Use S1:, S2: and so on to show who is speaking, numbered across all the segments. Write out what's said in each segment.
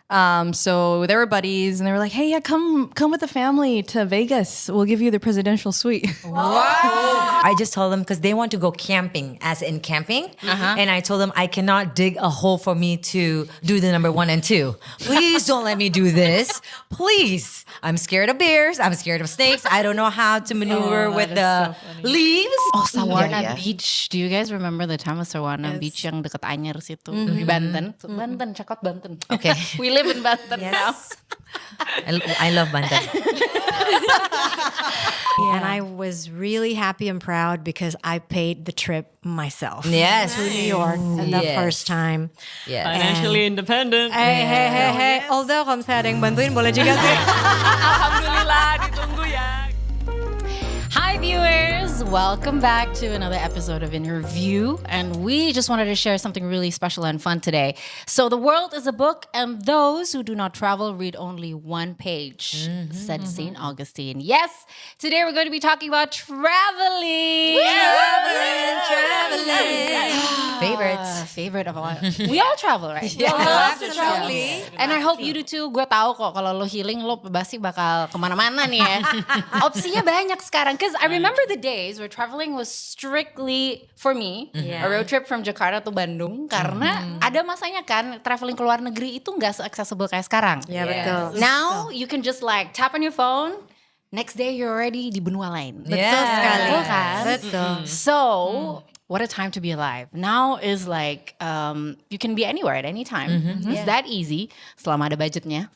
S1: So they were buddies, and they were like, "Hey, yeah, come with the family to Vegas. We'll give you the presidential suite."
S2: I just told them because they want to go camping, as in camping. And I told them I cannot dig a hole for me to do the number 1 and 2. Please don't let me do this. Please. I'm scared of bears. I'm scared of snakes. I don't know how to maneuver with the leaves.
S3: Oh, Sawana Beach. Do you guys remember the time of Sawana Beach yang dekat Anyer situ di Banten? Banten, cakot Banten.
S2: Okay.
S3: We live in Banten now.
S2: I love Banten.
S4: And I was really happy and proud because I paid the trip myself.
S2: Yes.
S4: To New York and the first time.
S2: Yes.
S5: Financially independent.
S4: Hey. Although kalau misalnya ada yang bantuin boleh juga sih.
S5: Alhamdulillah, ditunggu ya.
S3: Hi viewers, welcome back to another episode of In Your View, and we just wanted to share something really special and fun today. So the world is a book, and those who do not travel read only one page, said St. Augustine. Yes, today we're going to be talking about traveling.
S2: Traveling.
S3: Favorite of all. We all travel, right? We all love to travel. And I hope you do too. Gue tahu kok kalau lo healing, lo pasti bakal kemana-mana nih ya. Opsinya banyak sekarang. Because I remember the days where traveling was strictly, for me, a road trip from Jakarta to Bandung. Karena ada masanya kan, traveling ke luar negeri itu gak se-accessible kayak sekarang.
S4: Ya betul.
S3: Now, you can just like tap on your phone, next day you're already di benua lain.
S4: Betul sekali.
S3: Betul kan?
S4: Betul.
S3: So, what a time to be alive. Now is like, you can be anywhere at any time. It's that easy, selama ada budgetnya.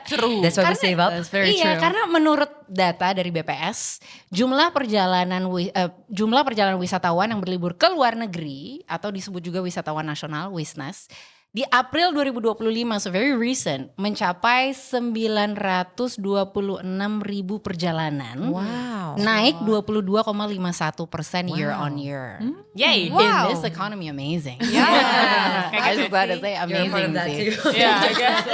S2: True. That's why we save up.
S1: That's very
S3: Iya,
S1: true.
S3: karena menurut data dari BPS, jumlah perjalanan wisatawan yang berlibur ke luar negeri atau disebut juga wisatawan nasional (WISNAS) di April 2025, so very recent, mencapai 926.000 perjalanan.
S4: Wow.
S3: Naik 22,51% year on year.
S5: Yay.
S3: In this economy, amazing. Yeah. I just glad to say amazing.
S5: Yeah, I guess so.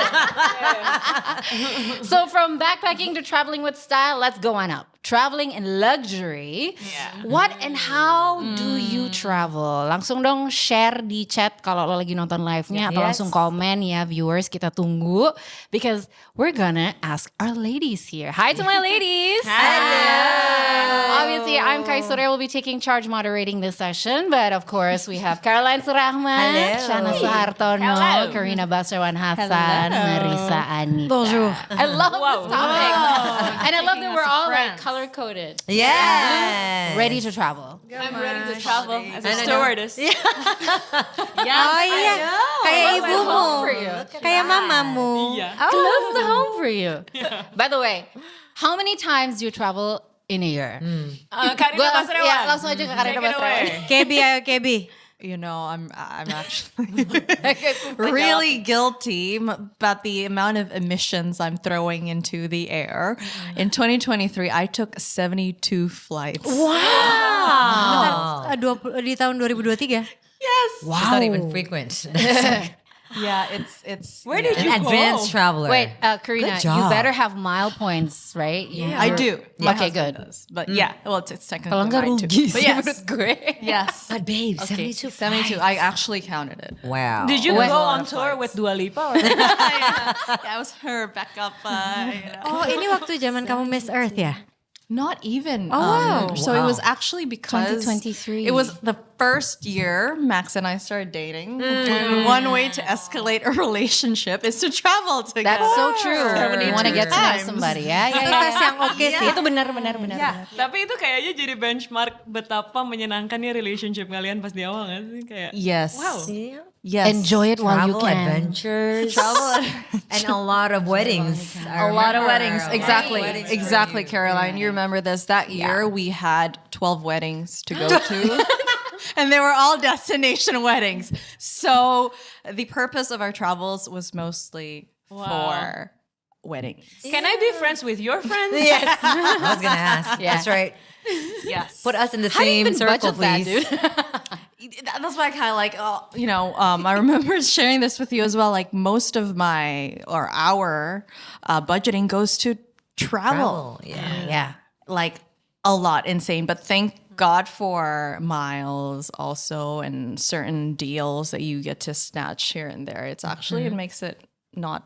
S3: So from backpacking to traveling with style, let's go on up. Traveling in luxury. What and how do you travel? Langsung dong share di chat kalau lo lagi nonton live-nya atau langsung komen ya viewers, kita tunggu because we're gonna ask our ladies here. Hi to my ladies. Hello. Obviously, I'm Kai Surya, will be taking charge moderating this session, but of course we have Caroline Surahman, Shana Suhartono, Karina Basrawan Hassan, Marisa Anita.
S4: Bonjour.
S3: I love this topic. And I love that we're all like color-coded.
S2: Yes.
S3: Ready to travel.
S5: I'm ready to travel as a stewardess.
S4: Oh iya, kayak ibumu, kayak mamamu.
S3: Close to home for you. By the way, how many times do you travel in a year?
S5: Karina Basrawan.
S3: Ya, langsung aja ke Karina Basrawan.
S4: Kebi, ayo Kebi.
S1: You know, I'm actually really guilty about the amount of emissions I'm throwing into the air. In 2023, I took 72 flights.
S4: Bentar, 20 di tahun 2023.
S1: Yes.
S2: Wow. It's not even frequent.
S1: Yeah, it's
S5: Where did you
S2: An
S5: go?
S2: advanced traveler.
S3: Wait, Karina,
S2: Good
S3: you
S2: job.
S3: better have mile points, right?
S1: I do. My
S3: Okay,
S1: husband
S3: good.
S1: does. But yeah, well, it's technically
S3: Kalau enggak
S1: mine too.
S3: rugi
S1: But
S3: sih
S1: yes,
S3: menurut gue.
S1: yes.
S2: But babe,
S1: Okay,
S2: 72
S1: 72. I actually counted it.
S2: Wow.
S5: Did you
S3: Wait.
S5: go on tour with Dua Lipa? Or
S1: That was her backup. You know.
S4: Oh, ini waktu zaman kamu Miss Earth ya?
S1: Not even.
S4: Oh, wow.
S1: So it was actually because
S3: 2023.
S1: it was the first year Max and I started dating. One way to escalate a relationship is to travel together.
S3: That's so true. You want to get to know
S1: times.
S3: somebody ya.
S4: Itu tes yang oke sih.
S3: Itu benar.
S5: Tapi itu kayaknya jadi benchmark betapa menyenangkannya relationship kalian pas di awal gak sih? Kayak,
S1: Yes.
S5: wow.
S1: Yes.
S3: Enjoy it while you
S2: Travel,
S3: can.
S2: adventures, and a lot of weddings.
S1: A lot of weddings. Exactly.
S2: Weddings
S1: Exactly, Caroline. You remember this. That year we had 12 weddings to go to. And they were all destination weddings. So the purpose of our travels was mostly for weddings.
S5: Can I be friends with your friends?
S2: Yes. I was gonna ask.
S3: Yeah.
S2: That's right.
S1: Yes.
S2: Put us in the
S3: How do you
S2: same
S3: even
S2: circle,
S3: budget that,
S2: please.
S3: dude?
S1: That's why I kind of like, I remember sharing this with you as well. Like most of our budgeting goes to travel.
S2: Yeah.
S1: Like a lot, insane. But thank God for miles also and certain deals that you get to snatch here and there. It's actually, it makes it not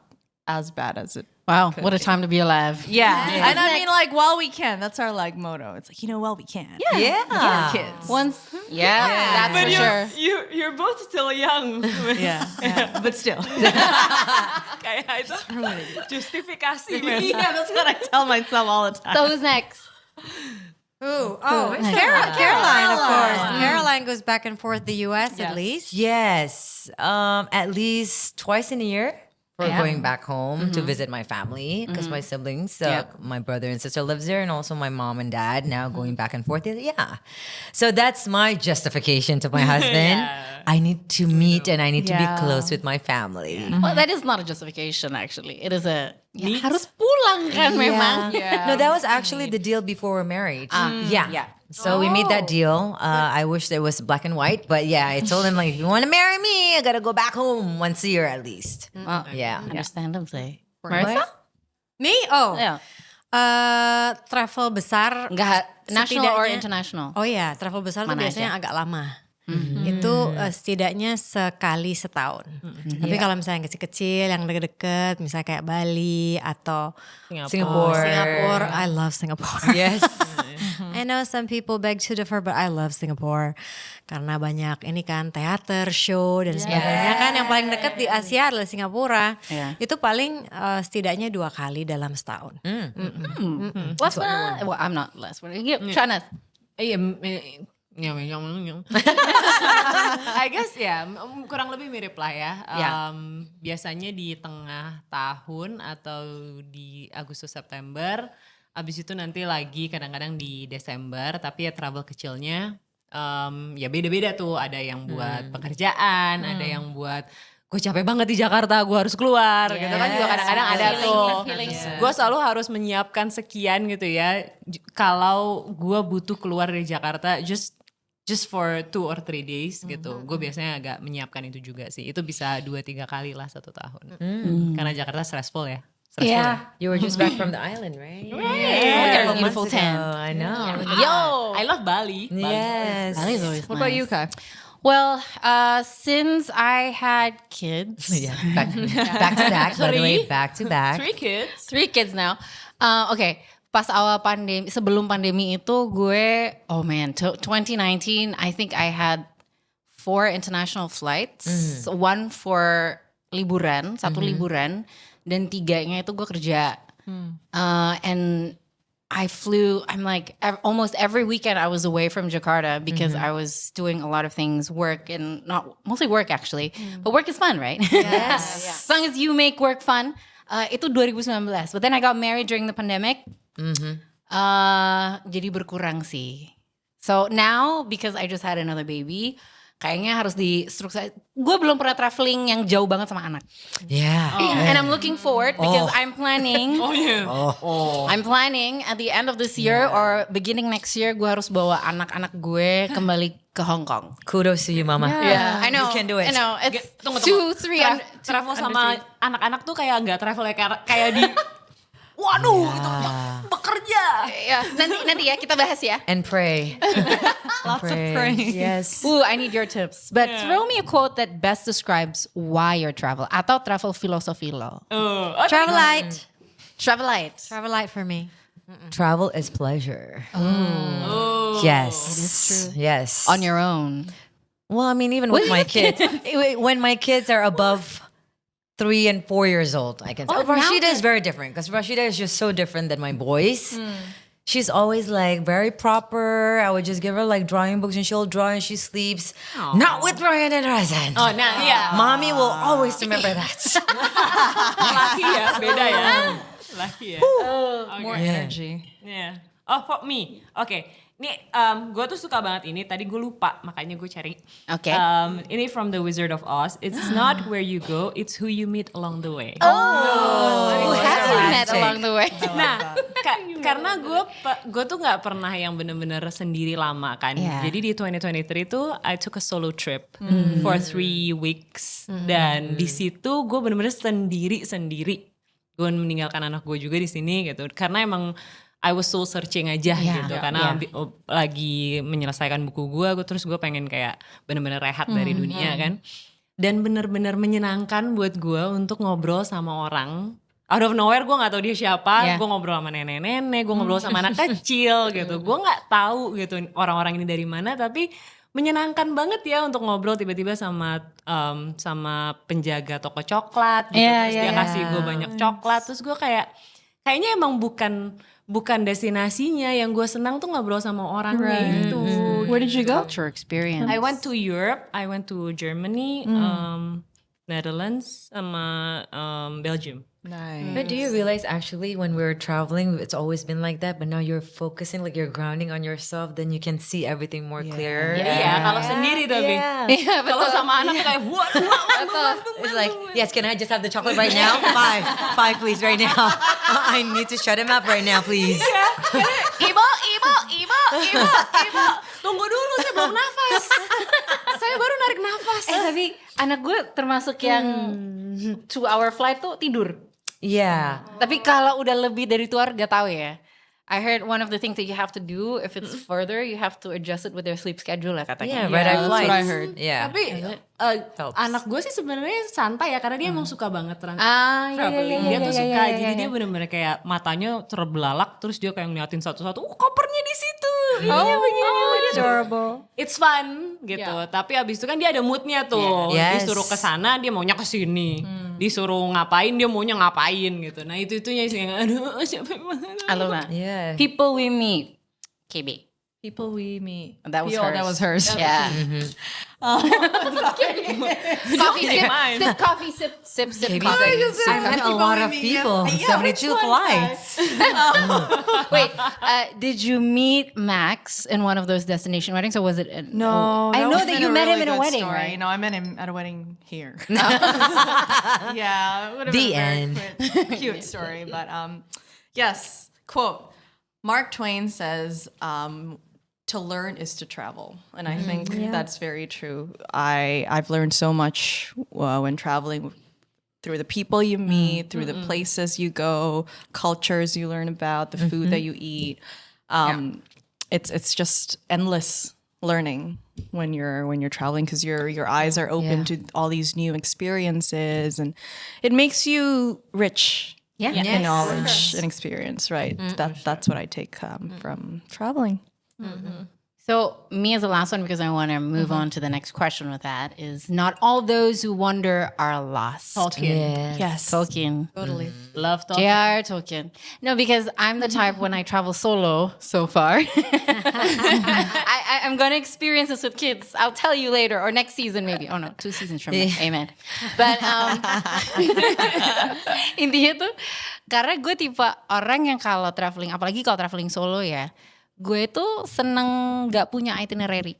S1: as bad as it.
S3: Wow, what a time to be alive.
S1: Yeah. And I mean, like, while we can, that's our like motto. It's like, while we can.
S2: Yeah.
S1: Our kids.
S3: Once, that's
S5: But
S3: for sure.
S5: you're both still young.
S1: Yeah. But still.
S5: Kayak itu justifikasi, man.
S1: Yeah, that's what I tell myself all the time.
S3: So who's next?
S4: Caroline, of course. Caroline goes back and forth the U.S. at least.
S2: Yes, at least twice in a year. We're going back home to visit my family because my siblings, my brother and sister lives there, and also my mom and dad now going back and forth. Yeah, so that's my justification to my husband. I need to meet and I need to be close with my family.
S3: Well, that is not a justification actually. It is a harus pulang kan memang.
S2: No, that was actually the deal before we're married. So we made that deal. I wish it was black and white, but I told him like, if you want to marry me, I gotta go back home once a year at least.
S3: Well,
S2: Yeah.
S3: understandably. Marissa?
S4: Me? Oh.
S3: Yeah.
S4: Travel besar.
S3: Enggak national or
S4: Setidaknya-
S3: international?
S4: Oh ya, travel besar tuh
S3: Mana
S4: biasanya
S3: aja?
S4: agak lama. Itu setidaknya sekali setahun. Tapi kalau misalnya yang kecil-kecil, yang deket-deket, misalnya kayak Bali atau Singapore. I love Singapore.
S2: Yes.
S4: I know some people beg to differ, but I love Singapore. Karena banyak ini kan teater, show, dan sebagainya kan. Yang paling dekat di Asia adalah Singapura. Itu paling setidaknya 2 kali dalam setahun.
S3: What's well, I'm not less. Shanas.
S5: I guess kurang lebih mirip lah ya. Biasanya di tengah tahun atau di Agustus September. Abis itu nanti lagi kadang-kadang di Desember. Tapi travel kecilnya beda-beda tuh. Ada yang buat pekerjaan, ada yang buat gue capek banget di Jakarta, gue harus keluar gitu kan juga kadang-kadang ada tuh. Gue selalu harus menyiapkan sekian gitu ya. Kalau gue butuh keluar dari Jakarta just for 2 or 3 days gitu. Gue biasanya agak menyiapkan itu juga sih. Itu bisa 2-3 kali lah 1 tahun. Karena Jakarta stressful ya.
S2: You were just back from the island, right?
S3: Yeah.
S2: Couple
S3: Beautiful
S2: months ago.
S3: tan.
S2: I know.
S3: Yo.
S5: I love Bali.
S2: Yes.
S3: Bali's always
S1: What about
S3: nice.
S1: you, Kai?
S3: Well, since I had kids,
S2: Back to back. By the way, back to back.
S5: 3 kids.
S3: 3 kids now. Okay, pas awal pandemi, sebelum pandemi itu gue, 2019, I think I had 4 international flights, 1 for liburan, 1 liburan, dan 3-nya itu gue kerja. And I flew, I'm like, almost every weekend I was away from Jakarta because I was doing a lot of things, work and mostly work actually. But work is fun, right?
S2: Yes.
S3: As long as you make work fun. Itu 2019. But then I got married during the pandemic. Jadi berkurang sih. So now, because I just had another baby, kayaknya harus distruktur. Gue belum pernah traveling yang jauh banget sama anak.
S2: Yeah.
S3: And I'm looking forward because I'm planning. I'm planning at the end of this year or beginning next year, gue harus bawa anak-anak gue kembali ke Hong Kong.
S2: Kudos to you, Mama.
S3: Yeah, I know.
S2: You can do it.
S3: I know. It's
S5: Tunggu.
S3: 2-3
S5: Travel sama anak-anak tuh kayak nggak travel kayak di waduh itu bekerja.
S3: Ya, nanti ya kita bahas ya.
S2: And pray.
S1: Lots of praying.
S2: Yes.
S3: Ooh, I need your tips. But throw me a quote that best describes why you're travel atau travel philosophy lo.
S4: Travel light.
S3: Travel light.
S4: Travel light for me.
S2: Travel is pleasure. Yes. It is true. Yes.
S3: On your own.
S2: Well, I mean, even with my kids, when my kids are above 3 and 4 years old, I can say. Rashida is very different because Rashida is just so different than my boys. She's always like very proper. I would just give her like drawing books and she'll draw and she sleeps. Not with Ryan and Razan.
S5: Oh, nah, yeah.
S2: Mommy will always remember that.
S5: Laki ya, beda ya. Laki ya.
S1: More energy.
S5: Yeah. Oh, for me. Oke. Nih, gue tuh suka banget ini. Tadi gue lupa, makanya gue cari.
S3: Oke.
S5: Ini from The Wizard of Oz. It's not where you go, it's who you meet along the way.
S3: Who have you met along the way?
S5: Nah, karena gue tuh nggak pernah yang bener-bener sendiri lama kan.
S3: Yeah.
S5: Jadi di 2023 tuh I took a solo trip for 3 weeks. Dan di situ gue bener-bener sendiri. Gue meninggalkan anak gue juga di sini gitu. Karena emang I was soul searching aja gitu. Karena lagi menyelesaikan buku gue terus gue pengen kayak bener-bener rehat dari dunia kan. dan benar-benar menyenangkan buat gue untuk ngobrol sama orang. Out of nowhere gue gak tahu dia siapa, gue ngobrol sama nenek-nenek, gue ngobrol sama anak kecil gitu. Gue gak tahu gitu orang-orang ini dari mana, tapi menyenangkan banget ya untuk ngobrol tiba-tiba sama penjaga toko coklat gitu. Terus dia kasih gue banyak coklat, terus gue kayaknya emang bukan destinasinya, yang gue senang tuh ngobrol sama orangnya itu.
S3: Where did you go? Culture experience.
S5: I went to Europe, I went to Germany, Netherlands, sama Belgium.
S1: Nice.
S2: But do you realize actually when we're traveling, it's always been like that, but now you're focusing, like you're grounding on yourself, then you can see everything more clearer.
S5: Iya, kalau sendiri tapi.
S2: Yeah.
S5: Kalau sama anak tuh kayak
S2: It's like, yes, can I just have the chocolate right now? Five please, right now. I need to shut him up right now, please.
S3: Ibu.
S5: Tunggu dulu, saya belum nafas. Saya baru narik nafas.
S3: Tapi anak gue termasuk yang 2-hour flight tuh tidur.
S2: Yeah.
S3: Tapi kalau udah lebih dari 2 hour gak tahu ya. I heard one of the things that you have to do if it's further, you have to adjust it with their sleep schedule lah katanya.
S2: Yeah, red-eye
S1: that's
S2: flights.
S1: what I heard.
S2: Yeah.
S5: Tapi anak gue sih sebenarnya santai ya, karena dia emang suka banget traveling. Dia tuh suka, jadi dia bener-bener kayak matanya terbelalak, terus dia kayak ngeliatin satu-satu, kopernya di situ.
S4: Adorable.
S5: It's fun gitu. Tapi abis itu kan dia ada moodnya tuh.
S2: Yes.
S5: Disuruh ke sana dia maunya ke sini. Disuruh ngapain dia maunya ngapain gitu. Nah itu-itunya sih yang aduh siapa yang mana.
S3: Halo lah.
S2: Yeah.
S3: People we meet. KB.
S1: People we meet.
S3: That was
S1: Yo,
S3: hers.
S1: That was hers.
S3: Yeah. Coffee, sip
S2: KB's
S3: coffee.
S2: like, I met a lot of people. 72 flights.
S3: Wait, did you meet Max in one of those destination weddings, or was it?
S1: No,
S3: I know
S1: would've
S3: that
S1: been
S3: you
S1: a
S3: met him
S1: really
S3: in a
S1: good
S3: wedding,
S1: story.
S3: right?
S1: No, I met him at a wedding here. Yeah, it would have
S2: The
S1: been a
S2: end.
S1: very cute story. But yes, quote, Mark Twain says, to learn is to travel. And I think that's very true. I've learned so much when traveling, through the people you meet, through the places you go, cultures you learn about, the food that you eat. It's just endless learning when you're traveling, because your eyes are open to all these new experiences, and it makes you rich in knowledge and experience, right? That's what I take from traveling.
S3: So me as the last one, because I want to move on to the next question with that, is not all those who wander are lost.
S5: Tolkien.
S1: Yes.
S3: Tolkien.
S4: Totally.
S5: Love Tolkien.
S3: J.R. Tolkien. No, because I'm the type when I travel solo so far. I'm going to experience this with kids. I'll tell you later, or next season maybe. Oh no, 2 seasons from now. Amen. But intinya tuh, karena gue tipe orang yang kalau traveling, apalagi kalau traveling solo ya, gue tuh seneng gak punya itinerary.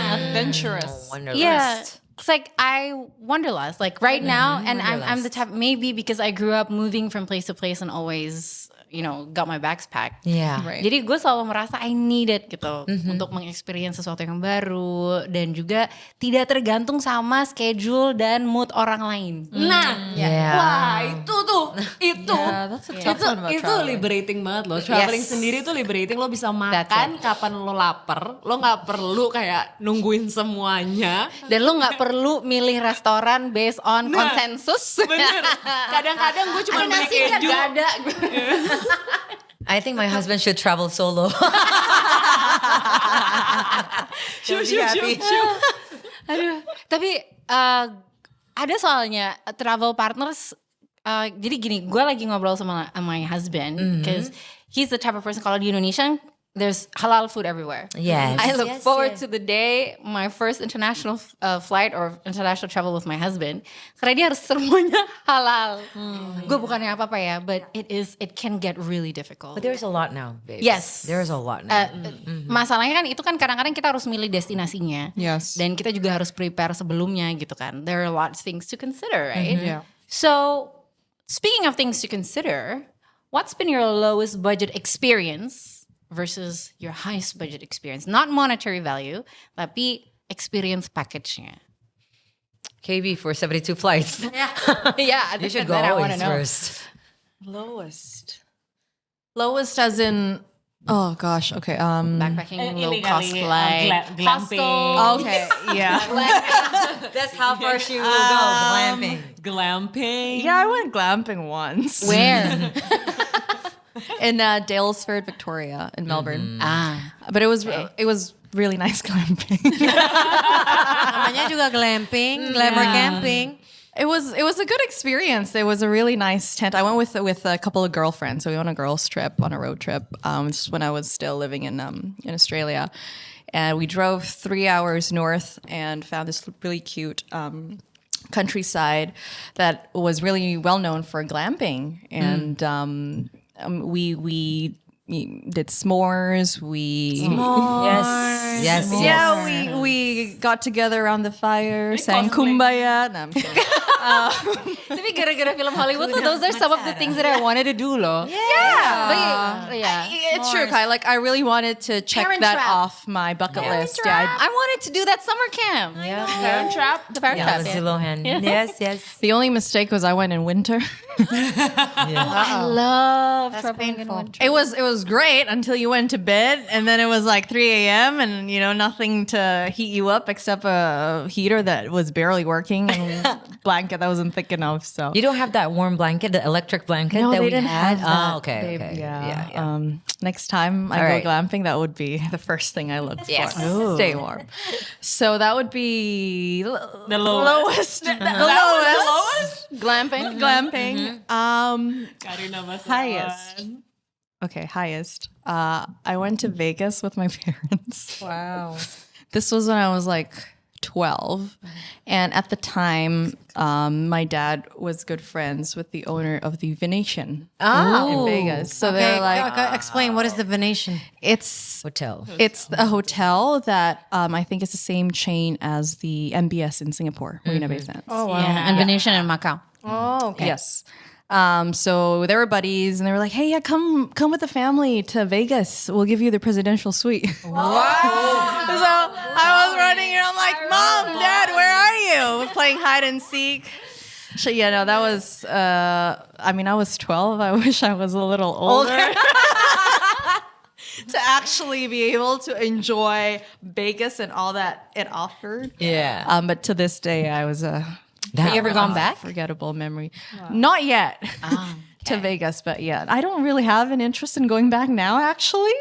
S1: Adventurous.
S3: Yeah. It's like I wanderlust. Like right now, and I'm the type, maybe because I grew up moving from place to place and always, got my bags packed.
S2: Yeah.
S1: Right.
S3: Jadi gue selalu merasa I need it gitu untuk mengexperience sesuatu yang baru, dan juga tidak tergantung sama schedule dan mood orang lain.
S5: Nah,
S2: Yeah.
S5: wah itu
S1: Yeah, that's a tough one about
S5: itu
S1: traveling.
S5: liberating banget loh. Traveling sendiri tuh liberating. Lo bisa
S3: That's
S5: makan kapan lo lapar. Lo nggak perlu kayak nungguin semuanya.
S3: Dan lo nggak perlu milih restoran based on konsensus.
S5: Bener. Kadang-kadang gue cuma beli
S3: Nasinya
S5: keju.
S3: gak ada.
S2: I think my husband should travel solo.
S5: Shoo.
S3: Aduh. Tapi ada soalnya travel partners. Jadi gini, gue lagi ngobrol sama my husband, because he's the type of person, kalau di Indonesia there's halal food everywhere.
S2: Yes.
S3: I look forward to the day my first international flight or international travel with my husband, karena dia harus semuanya halal. Gue bukannya apa-apa ya, but it can get really difficult.
S2: But there's a lot now, babes.
S3: Yes.
S2: There's a lot now.
S3: Masalahnya kan itu kan kadang-kadang kita harus milih destinasinya.
S1: Yes.
S3: Dan kita juga harus prepare sebelumnya gitu kan. There are a lot of things to consider, right?
S1: Yeah.
S3: So, speaking of things to consider, what's been your lowest budget experience versus your highest budget experience? Not monetary value, tapi experience package-nya.
S2: KB for 72 flights.
S3: Yeah,
S2: You should go
S3: that I
S2: always
S3: wanna know.
S2: first.
S1: Lowest as in Oh gosh. Okay.
S3: Backpacking, low cost
S5: illegally,
S3: flight,
S5: glamping.
S3: hostel.
S1: Okay. Yeah.
S2: That's how far she will go. Glamping.
S5: Glamping.
S1: Yeah, I went glamping once.
S3: Where?
S1: In Dalesford, Victoria, in Melbourne. But it was really nice glamping.
S4: Namanya juga glamping, glamour camping.
S1: It was a good experience. It was a really nice tent. I went with a couple of girlfriends, so we went on a girls trip, on a road trip. This is when I was still living in Australia, and we drove 3 hours north and found this really cute countryside that was really well known for glamping, and we did s'mores.
S2: Yes.
S1: Yeah, we got together around the fire, sang kumbaya. No, I'm kidding.
S3: Tapi gara-gara film Hollywood tuh, those are some of the things that I wanted to do loh.
S1: Yeah, it's true, Kai. Like, I really wanted to check
S3: Parent
S1: that
S3: trap.
S1: off my bucket list.
S3: I
S1: Yeah,
S3: wanted to do that summer camp.
S2: Yeah.
S5: Parent trap.
S3: The parent
S2: Yeah,
S3: trap.
S2: Lindsay Lohan. Yes.
S1: the only mistake was I went in winter.
S3: I love traveling in winter.
S1: It was great until you went to bed, and then it was like 3 a.m. and nothing to heat you up except a heater that was barely working and blanket that wasn't thick enough. So
S2: You don't have that warm blanket, the electric blanket
S1: no,
S2: that
S1: they
S2: we
S1: didn't
S2: had?
S1: have that.
S2: Oh, okay.
S1: Babe,
S2: Okay.
S1: yeah. Next time I
S2: All
S1: go
S2: right.
S1: glamping, that would be the first thing I look
S2: Yes.
S1: for. Stay warm. So that would be
S5: The lowest.
S1: the lowest
S3: Glamping.
S1: glamping.
S5: Karina Basawan.
S1: Highest. Okay, highest. I went to Vegas with my parents.
S4: Wow.
S1: This was when I was like 12. And at the time, my dad was good friends with the owner of the Venetian in Vegas. So
S4: Okay,
S1: they're like,
S4: explain what is the Venetian?
S1: it's
S2: Hotel.
S1: a hotel that I think is the same chain as the MBS in Singapore, Marina Bay Sands.
S4: Oh wow.
S3: Yeah, and Venetian and Macau.
S4: Oh okay.
S1: Yes. So they were buddies, and they were like, "Hey, yeah, come with the family to Vegas. We'll give you the presidential suite." Wow! So I was running, and I'm like, "Mom, Dad, where are you?" We're playing hide and seek. So yeah, no, that was. I mean, I was 12. I wish I was a little older. To actually be able to enjoy Vegas and all that it offered.
S2: Yeah.
S1: But to this day, I was
S3: Have you ever gone back?
S1: forgettable memory. Not yet to Vegas, but yeah, I don't really have an interest in going back now, actually.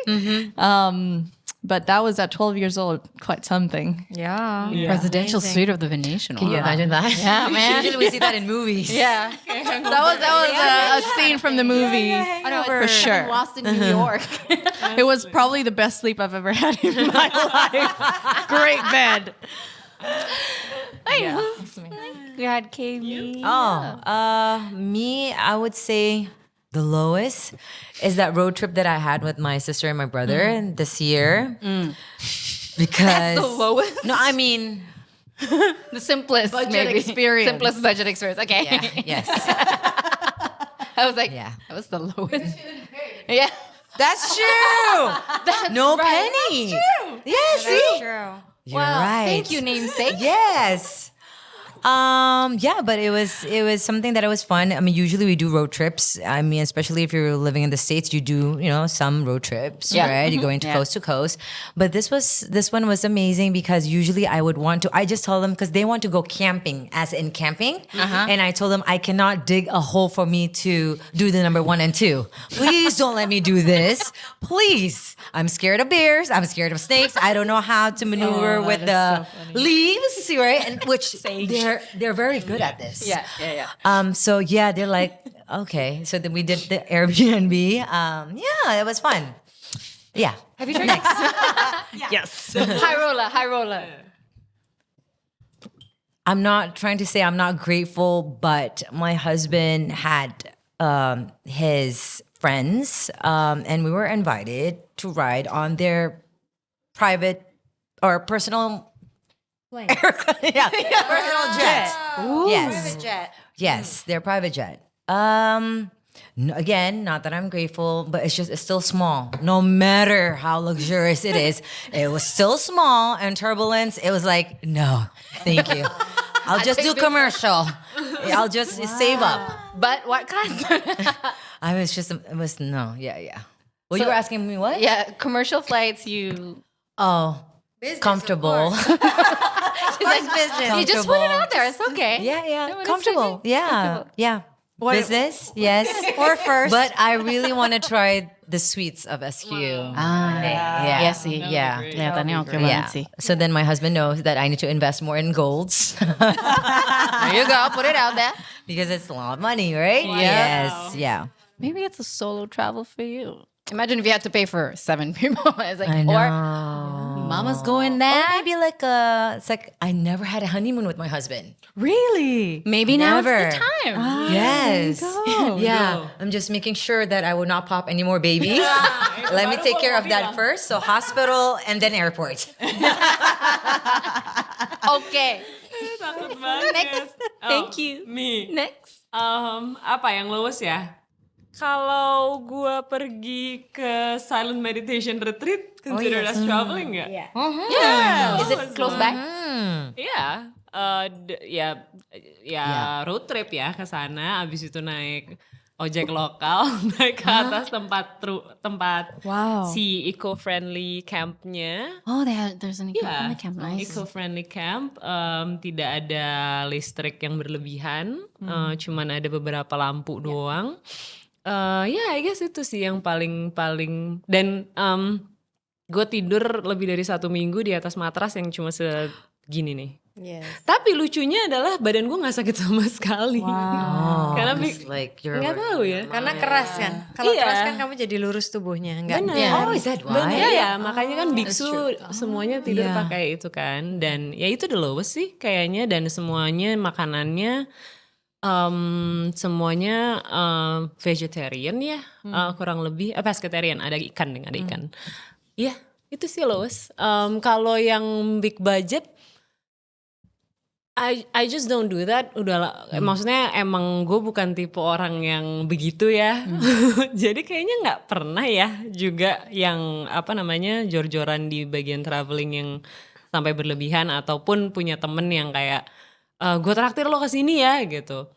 S1: But that was at 12 years old, quite something.
S4: Yeah.
S3: Presidential suite of the Venetian.
S2: Can you imagine that?
S3: Yeah, man.
S2: Usually we see that in movies.
S3: Yeah.
S1: That was a scene from the movie.
S3: I know,
S1: For sure.
S3: Lost in New York.
S1: It was probably the best sleep I've ever had in my life. Great bed.
S3: We had KB.
S2: Me, I would say the lowest is that road trip that I had with my sister and my brother this year. Because
S1: The lowest.
S2: no, I mean,
S3: The simplest
S1: Budget
S3: maybe.
S1: experience.
S3: Simplest budget experience. Okay.
S2: yes,
S3: I was like,
S2: Yeah.
S3: that was the lowest. Yeah.
S2: that's true. No penny. Yes, see,
S4: True.
S2: you're
S3: Wow.
S2: right.
S3: Thank you, namesake.
S2: Yes. Yeah, but it was something that it was fun. I mean, usually we do road trips. I mean, especially if you're living in the States, you do, some road trips,
S3: Yeah.
S2: right? You're going to coast to coast. But this one was amazing because usually I just tell them because they want to go camping, as in camping. And I told them I cannot dig a hole for me to do the number 1 and 2. Please don't let me do this. Please. I'm scared of bears. I'm scared of snakes. I don't know how to maneuver with the leaves, right? And which they're very good at this.
S3: Yeah.
S2: So yeah, they're like, okay. So then we did the Airbnb. Yeah, it was fun. Yeah.
S3: Have you tried next?
S1: Yes.
S3: High roller.
S2: I'm not trying to say I'm not grateful, but my husband had his friends, and we were invited to ride on their private or personal personal jet. Yes.
S4: Jet.
S2: Yes, their private jet. Again, not that I'm grateful, but it's still small. No matter how luxurious it is, it was still small and turbulence. It was like, no, thank you. I'll just do commercial. I'll just save up.
S3: But what class?
S2: It was no, yeah. Well, you were asking me what?
S3: Yeah, commercial flights. You.
S2: Oh, comfortable.
S3: She's like business. You just put it out there. It's okay.
S2: Yeah,
S3: No, what is
S2: comfortable.
S3: it?
S2: Yeah,
S3: Comfortable.
S2: yeah. Business, yes.
S4: Or first.
S2: But I really want to try the sweets of SQ. Yeah.
S3: Yes, sih.
S2: Yeah.
S3: Kelihatannya oke banget sih.
S2: So then my husband knows that I need to invest more in golds
S3: There you go. Put it out there.
S2: because it's a lot of money, right? Yes. Yeah.
S3: Maybe it's a solo travel for you. Imagine if you had to pay for 7 people. It's like,
S2: I know.
S3: or mama's going there.
S2: Or maybe it's like I never had a honeymoon with my husband.
S4: Really?
S3: Maybe now's
S2: Never.
S3: the time.
S2: Yes. Yeah. I'm just making sure that I will not pop any more babies. Let me take care of that first. So hospital and then airport.
S3: Okay.
S5: Takut banget.
S3: Next. Thank you.
S5: Me.
S3: Next.
S5: Apa yang lowest ya? Kalau gue pergi ke silent meditation retreat, considered as traveling nggak?
S3: Yeah. Is it close by?
S5: Iya, road trip ya ke sana. Abis itu naik ojek lokal, naik ke atas tempat si eco-friendly campnya.
S3: Oh, there's an
S5: Ya,
S3: camp. Nice.
S5: eco-friendly camp, tidak ada listrik yang berlebihan, cuman ada beberapa lampu doang. I guess itu sih yang paling dan gue tidur lebih dari 1 minggu di atas matras yang cuma segini nih.
S4: Yes.
S5: Tapi lucunya adalah badan gue nggak sakit sama sekali. Karena
S2: It's like you're
S5: nggak tahu ya.
S4: Karena keras kan. Kalau
S5: Iya.
S4: keras kan kamu jadi lurus tubuhnya. Enggak.
S2: Oh, is that why?
S5: Iya, makanya kan biksu semuanya tidur pakai itu kan. Dan ya itu the lowest sih kayaknya. Dan semuanya makanannya semuanya vegetarian ya, kurang lebih pescatarian, ada ikan. Iya, itu sih lowest. Kalau yang big budget, I just don't do that. Maksudnya emang gue bukan tipe orang yang begitu ya. Jadi kayaknya nggak pernah ya juga yang jor-joran di bagian traveling yang sampai berlebihan ataupun punya temen yang kayak gue traktir lo kesini ya gitu.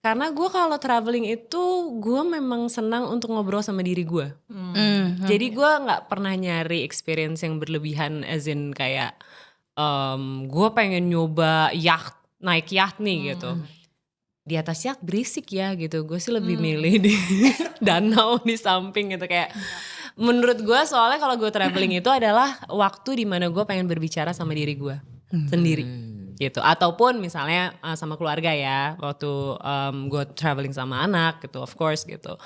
S5: Karena gue kalau traveling itu gue memang senang untuk ngobrol sama diri gue. Jadi gue nggak pernah nyari experience yang berlebihan, as in kayak gue pengen nyoba naik yacht nih gitu. Di atas yacht berisik ya gitu. Gue sih lebih milih di danau di samping gitu kayak. Menurut gue soalnya kalau gue traveling itu adalah waktu dimana gue pengen berbicara sama diri gue sendiri. Gitu, ataupun misalnya sama keluarga ya, waktu gue traveling sama anak gitu, of course gitu.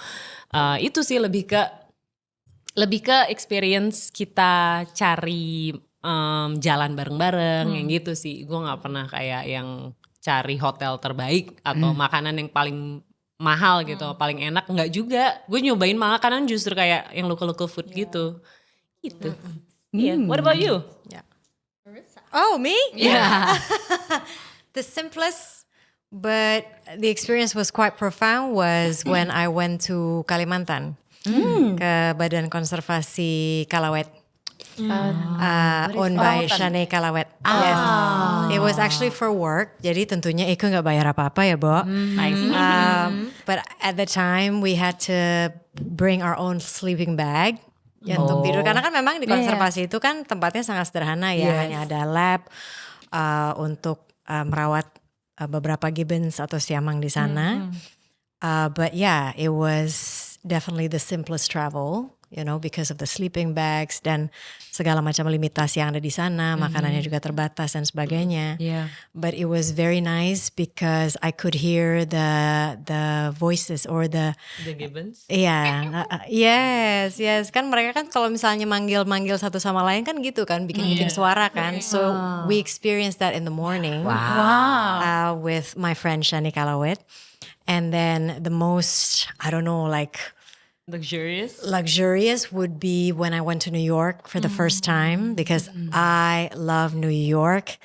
S5: Itu sih lebih ke experience kita cari jalan bareng-bareng yang gitu sih. Gue nggak pernah kayak yang cari hotel terbaik atau makanan yang paling mahal gitu, paling enak, nggak juga. Gue nyobain makanan justru kayak yang local food gitu. Gitu. Yeah. What about you?
S4: Oh, me?
S3: Yeah.
S4: The simplest, but the experience was quite profound was when I went to Kalimantan. Ke Badan Konservasi Kalawet. Owned by Shane Kalawet. Yes. It was actually for work. Jadi tentunya Iko nggak bayar apa-apa ya, Bo.
S3: Nice.
S4: But at the time we had to bring our own sleeping bag. Ya, untuk tidur karena kan memang di konservasi itu kan tempatnya sangat sederhana ya, hanya ada lab untuk merawat beberapa gibbons atau siamang di sana. But yeah, it was definitely the simplest travel, because of the sleeping bags dan segala macam limitasi yang ada di sana, makanannya juga terbatas dan sebagainya. But it was very nice because I could hear the voices or the
S5: gibbons.
S4: Iya, yes. Kan mereka kan kalau misalnya manggil satu sama lain kan gitu kan, bikin suara kan. So we experienced that in the morning. With my friend Shani Kalawet. And then the most, I don't know, like luxurious would be when I went to New York for the first time because I love New York.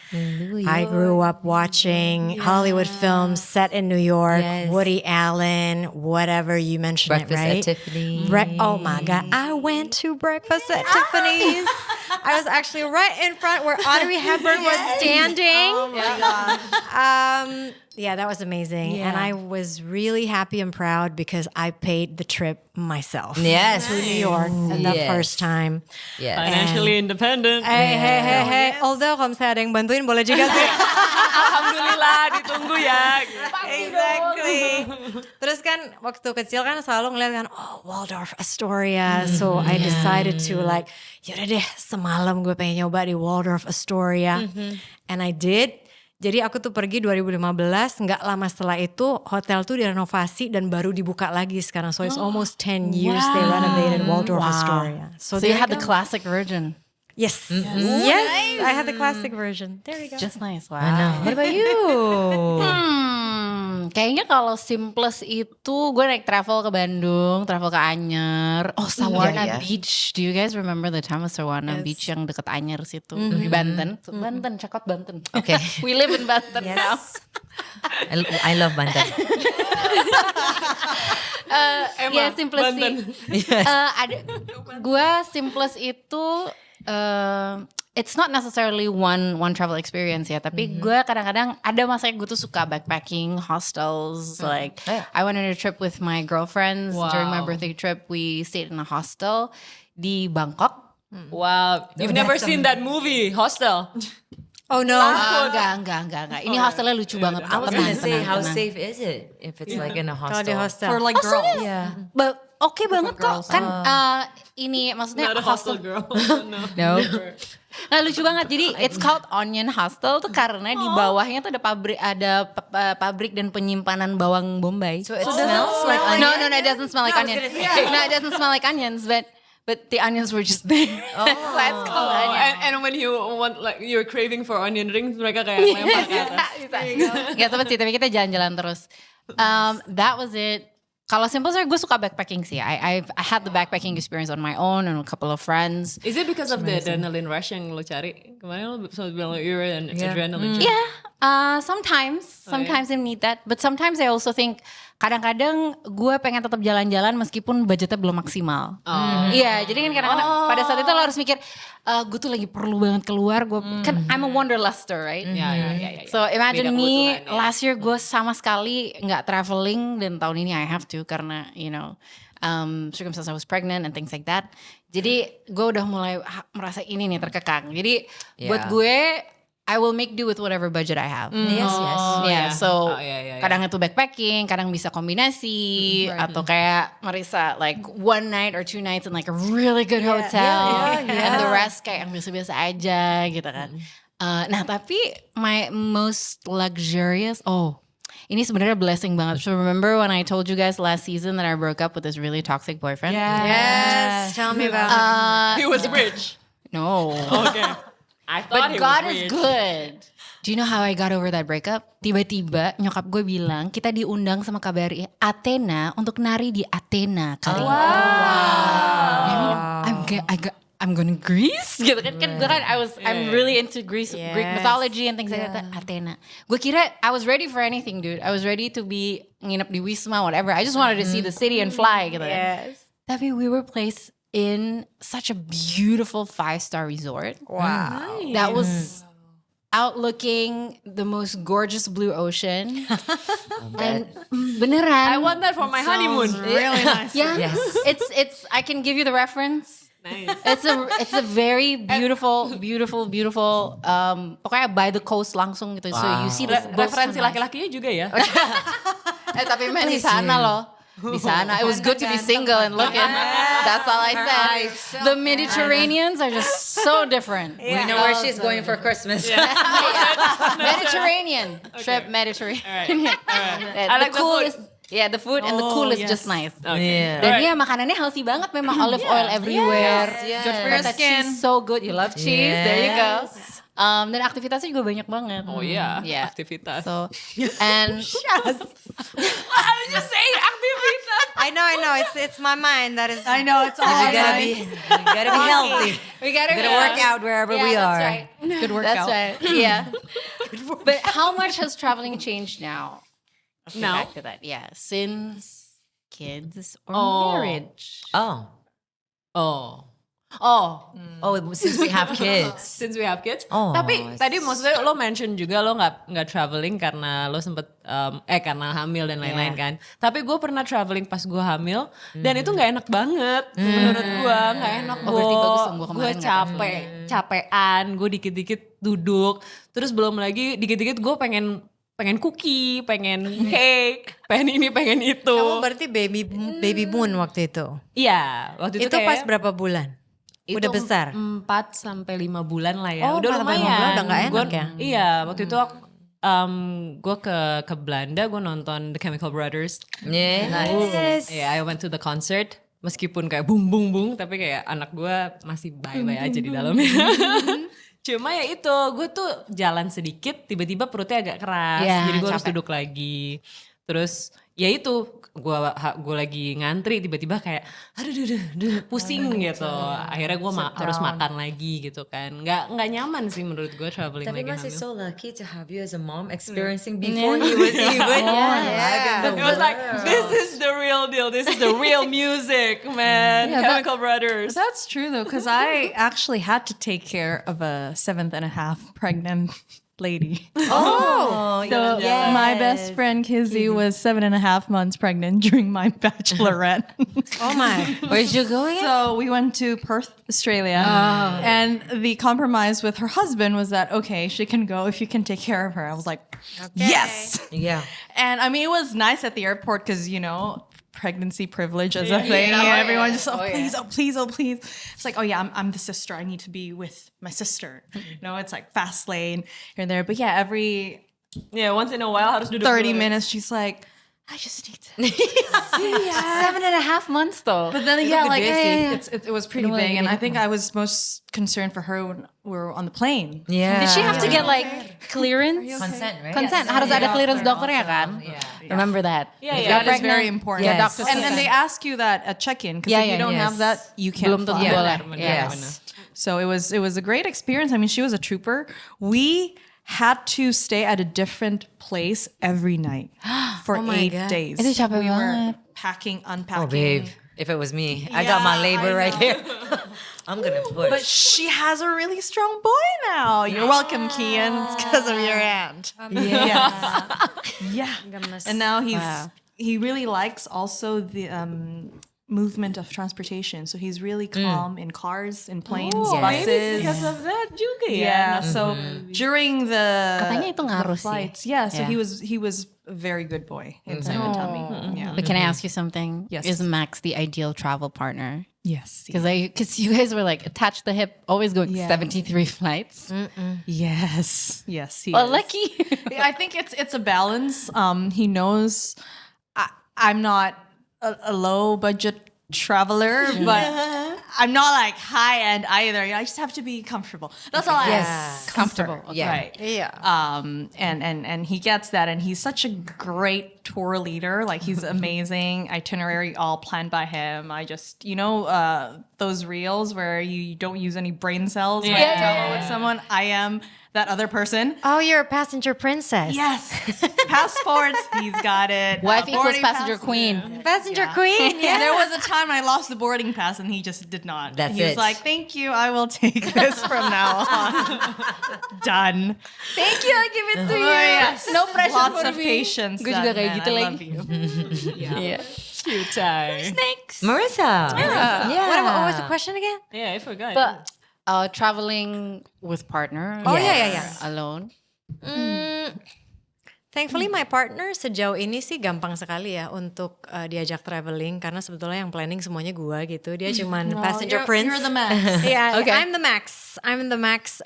S4: I grew up watching Hollywood films set in New York, Woody Allen, whatever you mentioned,
S2: Breakfast
S4: it right?
S2: at Tiffany's.
S4: Oh my God, I went to breakfast at Tiffany's. I was actually right in front where Audrey Hepburn was standing.
S1: Oh my gosh.
S4: Yeah, that was amazing. And I was really happy and proud because I paid the trip myself.
S2: Yes.
S4: To New York the first time.
S2: Yes.
S5: Financially independent.
S4: Hey. Although kalau misalnya ada yang bantuin boleh juga sih.
S5: Alhamdulillah ditunggu ya.
S4: Exactly. Terus kan waktu kecil kan selalu ngeliat kan, oh Waldorf Astoria. So I decided to like, yaudah deh semalam gue pengen nyoba di Waldorf Astoria. And I did. Jadi aku tuh pergi 2015, nggak lama setelah itu hotel tuh direnovasi dan baru dibuka lagi sekarang. So it's almost 10 years they renovated Waldorf Astoria.
S3: So you had the classic version.
S4: Yes. Yes, I had the classic version. There we go.
S3: Just nice. Wow.
S2: I know. What about you?
S3: Kayaknya kalau simplest itu gue naik travel ke Bandung, travel ke Anyer. Oh, Sawarna Beach. Do you guys remember the time of Sawarna Beach yang deket Anyer situ di Banten? Banten, check out Banten.
S2: Okay.
S3: We live in Banten now.
S2: I love Banten.
S3: Ya simplest sih. Gue simplest itu it's not necessarily one travel experience ya, tapi gue kadang-kadang ada masanya gue tuh suka backpacking, hostels, like I went on a trip with my girlfriends during my birthday trip. We stayed in a hostel di Bangkok.
S5: Wow, you've never seen that movie, Hostel?
S4: Oh no.
S3: Enggak. Ini hostelnya lucu banget.
S2: I was gonna say, how safe is it if it's like in a hostel?
S4: Kalau di hostel.
S1: For like girls.
S2: Yeah.
S3: Oke banget kok. Kan ini maksudnya
S5: Not a hostel girl.
S3: No. Nah lucu banget. Jadi it's called Onion Hostel tuh karena di bawahnya tuh ada pabrik dan penyimpanan bawang bombay.
S2: So it smells like onion?
S3: No, it doesn't smell like onion. No, it doesn't smell like onions, but the onions were just there. So it's called onion.
S5: And when you want like you're craving for onion rings, mereka kayak lempar ke atas.
S3: Gak sempet sih, tapi kita jalan-jalan terus. That was it. Kalau simple sih gue suka backpacking sih. I had the backpacking experience on my own and a couple of friends.
S5: Is it because of the adrenaline rush yang lo cari? Kemarin lo sempat bilang you're an adrenaline.
S3: Yeah, sometimes I need that. But sometimes I also think kadang-kadang gue pengen tetap jalan-jalan meskipun budgetnya belum maksimal. Iya, jadi kan kadang-kadang pada saat itu lo harus mikir, gue tuh lagi perlu banget keluar. Gue kan I'm a wanderluster, right?
S5: Yeah.
S3: So imagine
S5: Beda
S3: me
S5: kebutuhan, ya.
S3: last year gue sama sekali nggak traveling dan tahun ini I have to karena circumstances I was pregnant and things like that. Jadi gue udah mulai merasa ini nih terkekang. Jadi buat gue I will make do with whatever budget I have.
S2: Yes.
S3: Yeah, so
S5: yeah.
S3: kadang itu backpacking, kadang bisa kombinasi atau kayak Marisa like one night or 2 nights in like a really good hotel and the rest kayak yang biasa-biasa aja gitu kan. Nah tapi my most luxurious ini sebenarnya blessing banget. So remember when I told you guys last season that I broke up with this really toxic boyfriend?
S4: Yes. Tell me about it.
S5: He was rich.
S3: No.
S5: Okay. I thought
S3: But
S5: he
S3: God
S5: was
S3: is
S5: rich.
S3: good. Do you know how I got over that breakup? Tiba-tiba nyokap gue bilang kita diundang sama KBRI Athena untuk nari di Athena kali ini. I mean, I'm going to Greece gitu kan gue kan I'm really into Greek mythology and things like that. Athena. Gue kira I was ready for anything, dude. I was ready to be nginep di Wisma, whatever. I just wanted to see the city and fly gitu kan. Tapi we were placed in such a beautiful 5-star resort.
S4: Wow.
S3: That was outlooking the most gorgeous blue ocean. And beneran.
S5: I want that for my honeymoon.
S1: Really nice.
S3: Yeah.
S2: Yes.
S3: It's I can give you the reference.
S5: Nice.
S3: It's a very beautiful pokoknya by the coast langsung gitu. So you see the
S5: Referensi laki-lakinya juga ya.
S3: tapi main di sana loh. Di sana. It was good to be single and looking. That's all I said. The Mediterraneans are just so different.
S2: We know where she's going for Christmas.
S3: Mediterranean. Trip Mediterranean.
S5: I like the food.
S3: Yeah, the food and the cool is just nice.
S2: Yeah.
S3: Dan dia makanannya healthy banget memang, olive oil everywhere.
S1: Good for your
S3: Feta
S1: skin.
S3: cheese so good. You love cheese. There you go. Dan aktivitasnya juga banyak banget.
S5: Oh iya,
S3: Yeah.
S5: aktivitas.
S3: So and
S5: I'm just saying aktivitas.
S4: I know. It's my mind that is.
S1: I know it's all
S2: We
S1: right.
S2: gotta be healthy.
S3: we gotta
S2: Work out wherever we are.
S3: That's right.
S1: Good
S3: That's
S1: workout.
S3: right. Yeah. But how much has traveling changed now? Let's get
S5: Now?
S3: back to that. Yeah, since kids or
S5: Oh.
S3: marriage.
S2: Oh.
S5: Oh,
S2: since we have kids.
S5: since we have kids.
S2: Oh,
S5: Tapi tadi maksudnya lo mention juga lo nggak traveling karena lo sempet karena hamil dan lain-lain kan. Tapi gue pernah traveling pas gue hamil dan itu nggak enak banget menurut gue, nggak enak.
S3: berarti bagus dong, gua
S5: Gue
S3: kemarin nggak
S5: capean, gue dikit-dikit duduk, terus belum lagi dikit-dikit gue pengen cookie, pengen cake, pengen ini, pengen itu.
S4: Kamu berarti baby moon waktu itu.
S5: Iya, waktu itu
S4: Itu pas
S5: kayak
S4: berapa bulan?
S5: itu
S4: Udah besar.
S5: 4-5 bulan lah ya.
S4: Oh,
S5: Udah
S4: 4 sampai 5
S5: lumayan.
S4: bulan udah nggak enak
S5: Gua-
S4: ya?
S5: Iya, waktu itu gue ke Belanda, gue nonton The Chemical Brothers.
S2: Yes.
S5: Yeah, I went to the concert. Meskipun kayak bung bung bung, tapi kayak anak gue masih bye-bye aja di dalamnya. Cuma ya itu, gue tuh jalan sedikit, tiba-tiba perutnya agak keras,
S3: Ya,
S5: jadi gue harus
S3: capek.
S5: duduk lagi. Terus ya itu, gue lagi ngantri, tiba-tiba kayak, aduh, pusing gitu. Akhirnya gue harus makan lagi gitu kan. Nggak nyaman sih menurut gue traveling
S2: Tapi
S5: lagi
S2: masih
S5: hamil.
S2: so lucky to have you as a mom experiencing before he was even
S5: It was like, this is the real deal. This is the real music, man.
S1: Yeah,
S5: Chemical Brothers.
S1: That's true though, because I actually had to take care of a 7.5 pregnant lady.
S2: Oh,
S1: So my best friend Kizzy was 7.5 months pregnant during my bachelorette.
S4: Oh my.
S3: Where'd you go again?
S1: So we went to Perth, Australia, and the compromise with her husband was that okay, she can go if you can take care of her. I was like, yes.
S2: yeah.
S1: And I mean, it was nice at the airport because pregnancy privilege is a thing, and everyone just please. It's like, oh yeah, I'm the sister. I need to be with my sister. It's like fast lane here and there. But yeah, every
S5: Yeah, once in a while harus duduk
S1: 30
S5: dulu.
S1: minutes, she's like, I just need to.
S3: 7.5 months though.
S1: But then it was pretty
S3: Ano
S1: big, and I
S3: yun?
S1: think I was most concerned for her when we were on the plane.
S2: Yeah.
S3: Did she have to get like clearance?
S2: consent, right?
S3: Consent, harus ada clearance dokternya kan? Remember that.
S5: Yeah,
S3: If
S5: yeah.
S3: you're
S1: That is very
S3: pregnant,
S1: important.
S3: Yeah, doctors
S1: And then they ask you that at check-in because
S3: Yeah,
S1: if you
S3: yeah,
S1: don't have that, you can't
S3: belum tentu
S1: fly.
S3: boleh.
S5: Benar,
S3: Yes.
S1: So it was a great experience. I mean, she was a trooper. We had to stay at a different place every night for
S4: my
S1: 8
S4: God.
S1: days.
S3: Itu capek
S1: we
S3: banget.
S1: were packing,
S2: Oh,
S1: unpacking.
S2: babe. If it was me, I got my labor right here. I'm gonna push.
S1: But she has a really strong boy now. You're welcome, Kian. It's because of your aunt. Yeah. And now he really likes also the movement of transportation. So he's really calm in cars, in planes, buses.
S5: Because of that juga ya.
S1: Yeah. So during the
S3: Katanya itu ngaruh sih.
S1: flights, yeah. So
S3: Yeah.
S1: he was a very good boy inside the tummy. Yeah.
S3: But can I ask you something?
S1: Yes.
S3: Is Max the ideal travel partner?
S1: Yes.
S3: Because you guys were like attached to the hip, always going
S1: Yeah.
S3: 73 flights.
S1: Yes. Yes. He
S3: Well,
S1: is.
S3: lucky.
S1: I think it's a balance. He knows I'm not a low budget traveler, but I'm not like high end either. I just have to be comfortable. That's all I ask.
S3: Comfortable. Okay.
S2: Yeah.
S1: Right.
S4: Yeah.
S1: And he gets that, and he's such a great tour leader. Like he's amazing. Itinerary all planned by him. I just those reels where you don't use any brain cells when you travel with someone. I am that other person.
S4: Oh, you're a passenger princess.
S1: Yes. Passports, he's got it.
S3: Wife equals
S1: Boarding
S3: passenger
S1: pass-
S3: queen.
S4: Passenger queen.
S1: Yeah. There was a time I lost the boarding pass and he just did not.
S2: That's
S1: he
S2: it.
S1: was like, thank you, I will take this from now on. Done.
S3: Thank you, I give it to you.
S1: Yes.
S3: No pressure
S1: Lots
S3: for
S1: of
S3: me.
S1: patience.
S3: Gue juga
S1: done,
S3: kayak
S1: man.
S3: gitu
S1: I
S3: lagi.
S1: love you.
S3: Yeah.
S5: Cute time.
S3: Thanks.
S2: Marissa. Yeah.
S4: What was the question again?
S5: Yeah, I forgot.
S3: But traveling with partner.
S4: Oh, yeah.
S3: Alone.
S4: Thankfully my partner sejauh ini sih gampang sekali ya untuk diajak traveling karena sebetulnya yang planning semuanya gua gitu. Dia cuman passenger prince.
S1: You're the man.
S4: Yeah,
S3: Okay.
S4: I'm the max. I'm the max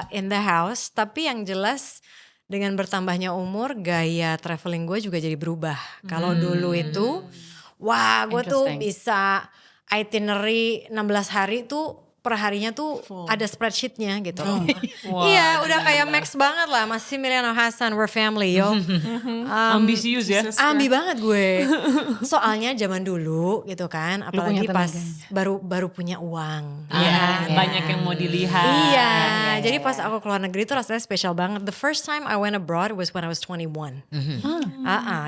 S4: in the house. Tapi yang jelas dengan bertambahnya umur, gaya traveling gue juga jadi berubah. Kalau dulu itu, wah gue tuh
S3: Interesting.
S4: bisa itinerary 16 hari tuh perharinya tuh ada spreadsheetnya gitu. Iya, udah kayak Max banget lah. Masih Miliano Hasan, we're family yo.
S5: Ambisius ya.
S4: Ambi banget gue. Soalnya zaman dulu gitu kan, apalagi pas baru punya uang.
S5: Banyak yang mau dilihat.
S4: Iya, jadi pas aku keluar negeri itu rasanya spesial banget. The first time I went abroad was when I was 21.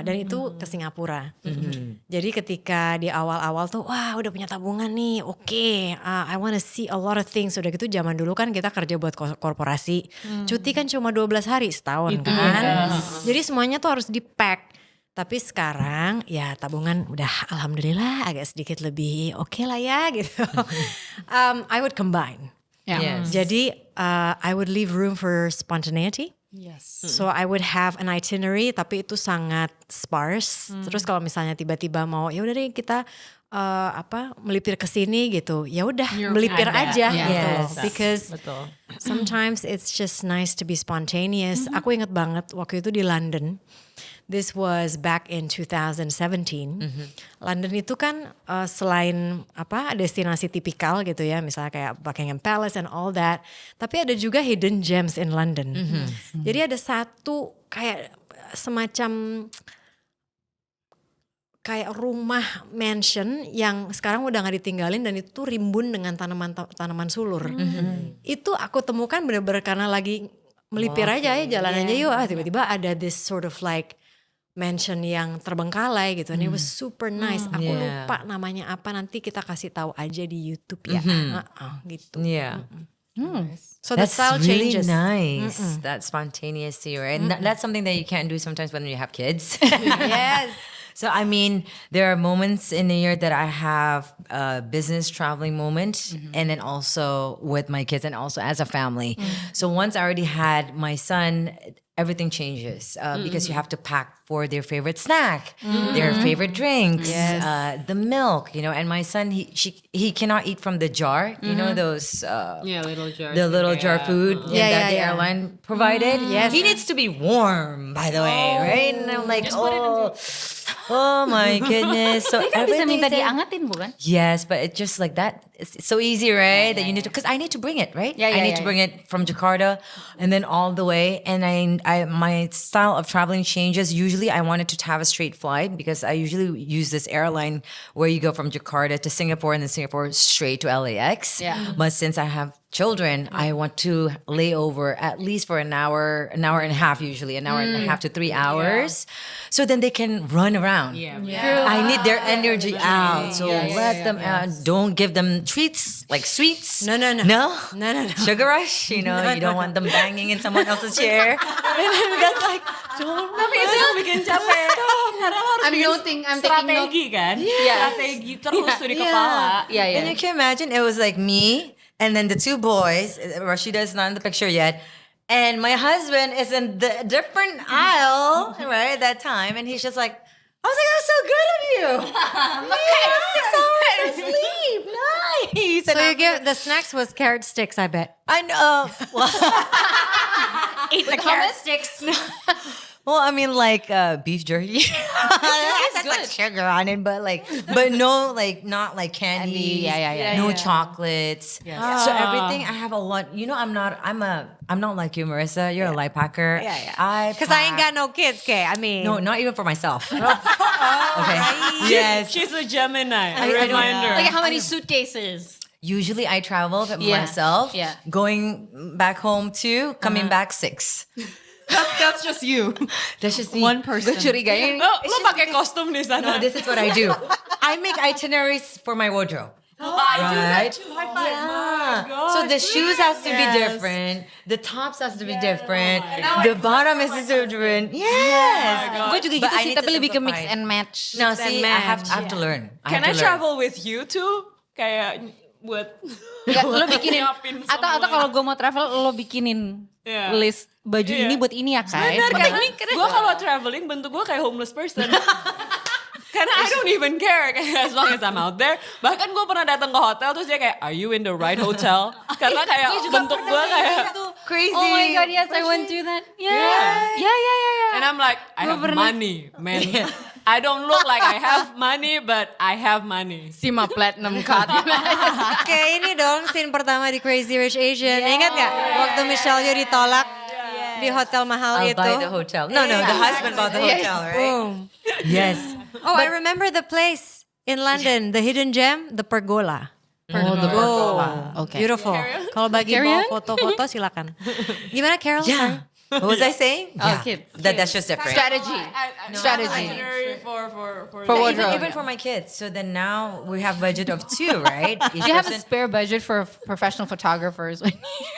S4: Dan itu ke Singapura. Jadi ketika di awal-awal tuh, wah udah punya tabungan nih, oke. I wanna see a lot of things. Udah gitu zaman dulu kan kita kerja buat korporasi. Cuti kan cuma 12 hari setahun kan. Jadi semuanya tuh harus di-pack. Tapi sekarang ya tabungan udah alhamdulillah agak sedikit lebih oke lah ya gitu. I would combine. Jadi I would leave room for spontaneity. So I would have an itinerary tapi itu sangat sparse. Terus kalau misalnya tiba-tiba mau ya udah deh kita melipir ke sini gitu. Ya udah melipir aja gitu. Because sometimes it's just nice to be spontaneous. Aku inget banget waktu itu di London. This was back in 2017. London itu kan selain destinasi tipikal gitu ya, misalnya kayak Buckingham Palace and all that, tapi ada juga hidden gems in London. Jadi ada satu kayak semacam kayak rumah mansion yang sekarang udah gak ditinggalin dan itu tuh rimbun dengan tanaman sulur. Itu aku temukan bener-bener karena lagi melipir aja ya jalan aja yuk, tiba-tiba ada this sort of like mansion yang terbengkalai gitu. And it was super nice. Aku lupa namanya apa, nanti kita kasih tahu aja di YouTube ya. Gitu. So the
S2: That's
S4: style
S2: really
S4: changes.
S2: nice. That spontaneity, right? That's something that you can't do sometimes when you have kids.
S4: Yes.
S2: So I mean, there are moments in the year that I have a business traveling moment, and then also with my kids, and also as a family. So once I already had my son, everything changes because you have to pack for their favorite snack, their favorite drinks, the milk, and my son, he cannot eat from the jar, those
S5: Little jar.
S2: the little jar food that the airline provided. He needs to be warm, by the way, right? And I'm like, oh my goodness. So
S3: Kan bisa minta
S2: everything's
S3: diangetin bukan?
S2: Yes, but it's just like that. It's so easy, right? That you need to, because I need to bring it, right? I need to bring it from Jakarta and then all the way. And I my style of traveling changes. Usually I wanted to have a straight flight because I usually use this airline where you go from Jakarta to Singapore and then Singapore straight to LAX. But since I have children, I want to lay over at least for an hour and a half, usually an hour and a half to 3 hours. So then they can run around. I need their energy out. So let them out. Don't give them treats like sweets.
S4: No.
S2: Sugar rush, you don't want them banging in someone else's chair. That's like, don't.
S5: Tapi itu yang bikin capek. Karena lo harus bikin strategi kan. Strategi terus tuh di kepala.
S2: And you can imagine it was like me and then the two boys. Rashida is not in the picture yet. And my husband is in the different aisle, right, at that time. And he's just like, I was like, that was so good of you. 6 hours of sleep. Nice.
S4: So you give the snacks was carrot sticks, I bet.
S2: I know. Well,
S3: Eat the carrot sticks.
S2: well, I mean, like beef jerky. That's like sugar on it, but no, like not like candy. No chocolates. So everything I have a lot. I'm not like you, Marissa. You're a light packer.
S4: Because I ain't got no kids, okay? I mean.
S2: No, not even for myself. Okay. Yes.
S5: She's a Gemini.
S2: I don't-
S5: Reminder.
S3: Like how many suitcases?
S2: Usually I travel with myself. Going back home 2, coming back 6.
S1: That's just you.
S2: That's just
S1: One person.
S5: Lo pakai kostum di sana.
S2: No, this is what I do. I make itineraries for my wardrobe.
S5: I do that
S2: Right?
S5: too. High five.
S2: Yeah. So the shoes has to be different. The tops has to be different. The bottom is different. Yes.
S3: Gue juga
S2: But
S3: gitu
S2: I
S3: sih,
S2: need
S3: tapi
S2: to
S3: lebih ke mix
S2: simplify.
S3: and match.
S2: No, see, I have to learn.
S5: Can I travel with you too? Kayak buat
S3: Enggak, lo bikinin
S5: nyiapin
S3: atau
S5: semuanya.
S3: kalau gue mau travel lo bikinin list baju ini buat ini ya Kai.
S5: Benar, karena gue kalau traveling bentuk gue kayak homeless person. Karena I don't even care kayak as long as I'm out there. Bahkan gue pernah datang ke hotel terus dia kayak, are you in the right hotel? Karena kayak bentuk gue kayak
S2: Crazy.
S3: Oh my god, yes, I went to that. Yeah.
S5: and I'm like, I have money, man. I don't look like I have money, but I have money.
S3: Sima Platinum Card.
S4: Kayak ini dong scene pertama di Crazy Rich Asian. Ingat gak? Waktu Michelle Yeoh ditolak di hotel mahal
S2: I'll
S4: itu.
S2: buy the hotel. No, the husband bought the hotel, right?
S4: Boom.
S2: Yes.
S4: Oh, I remember the place in London, the hidden gem, the pergola.
S3: Oh, the pergola. Okay.
S4: Beautiful. Kalau bagi
S3: Carry
S4: mau
S3: on?
S4: foto-foto silakan. Gimana Carol?
S2: Yeah. What was I saying?
S3: Oh, kids.
S2: That's just different.
S3: Strategy. Strategy.
S5: Itinerary for
S3: For
S2: Even,
S3: wardrobe.
S2: even for my kids. So then now we have budget of 2, right? Each
S3: Do you have a
S2: person-
S3: spare budget for professional photographers?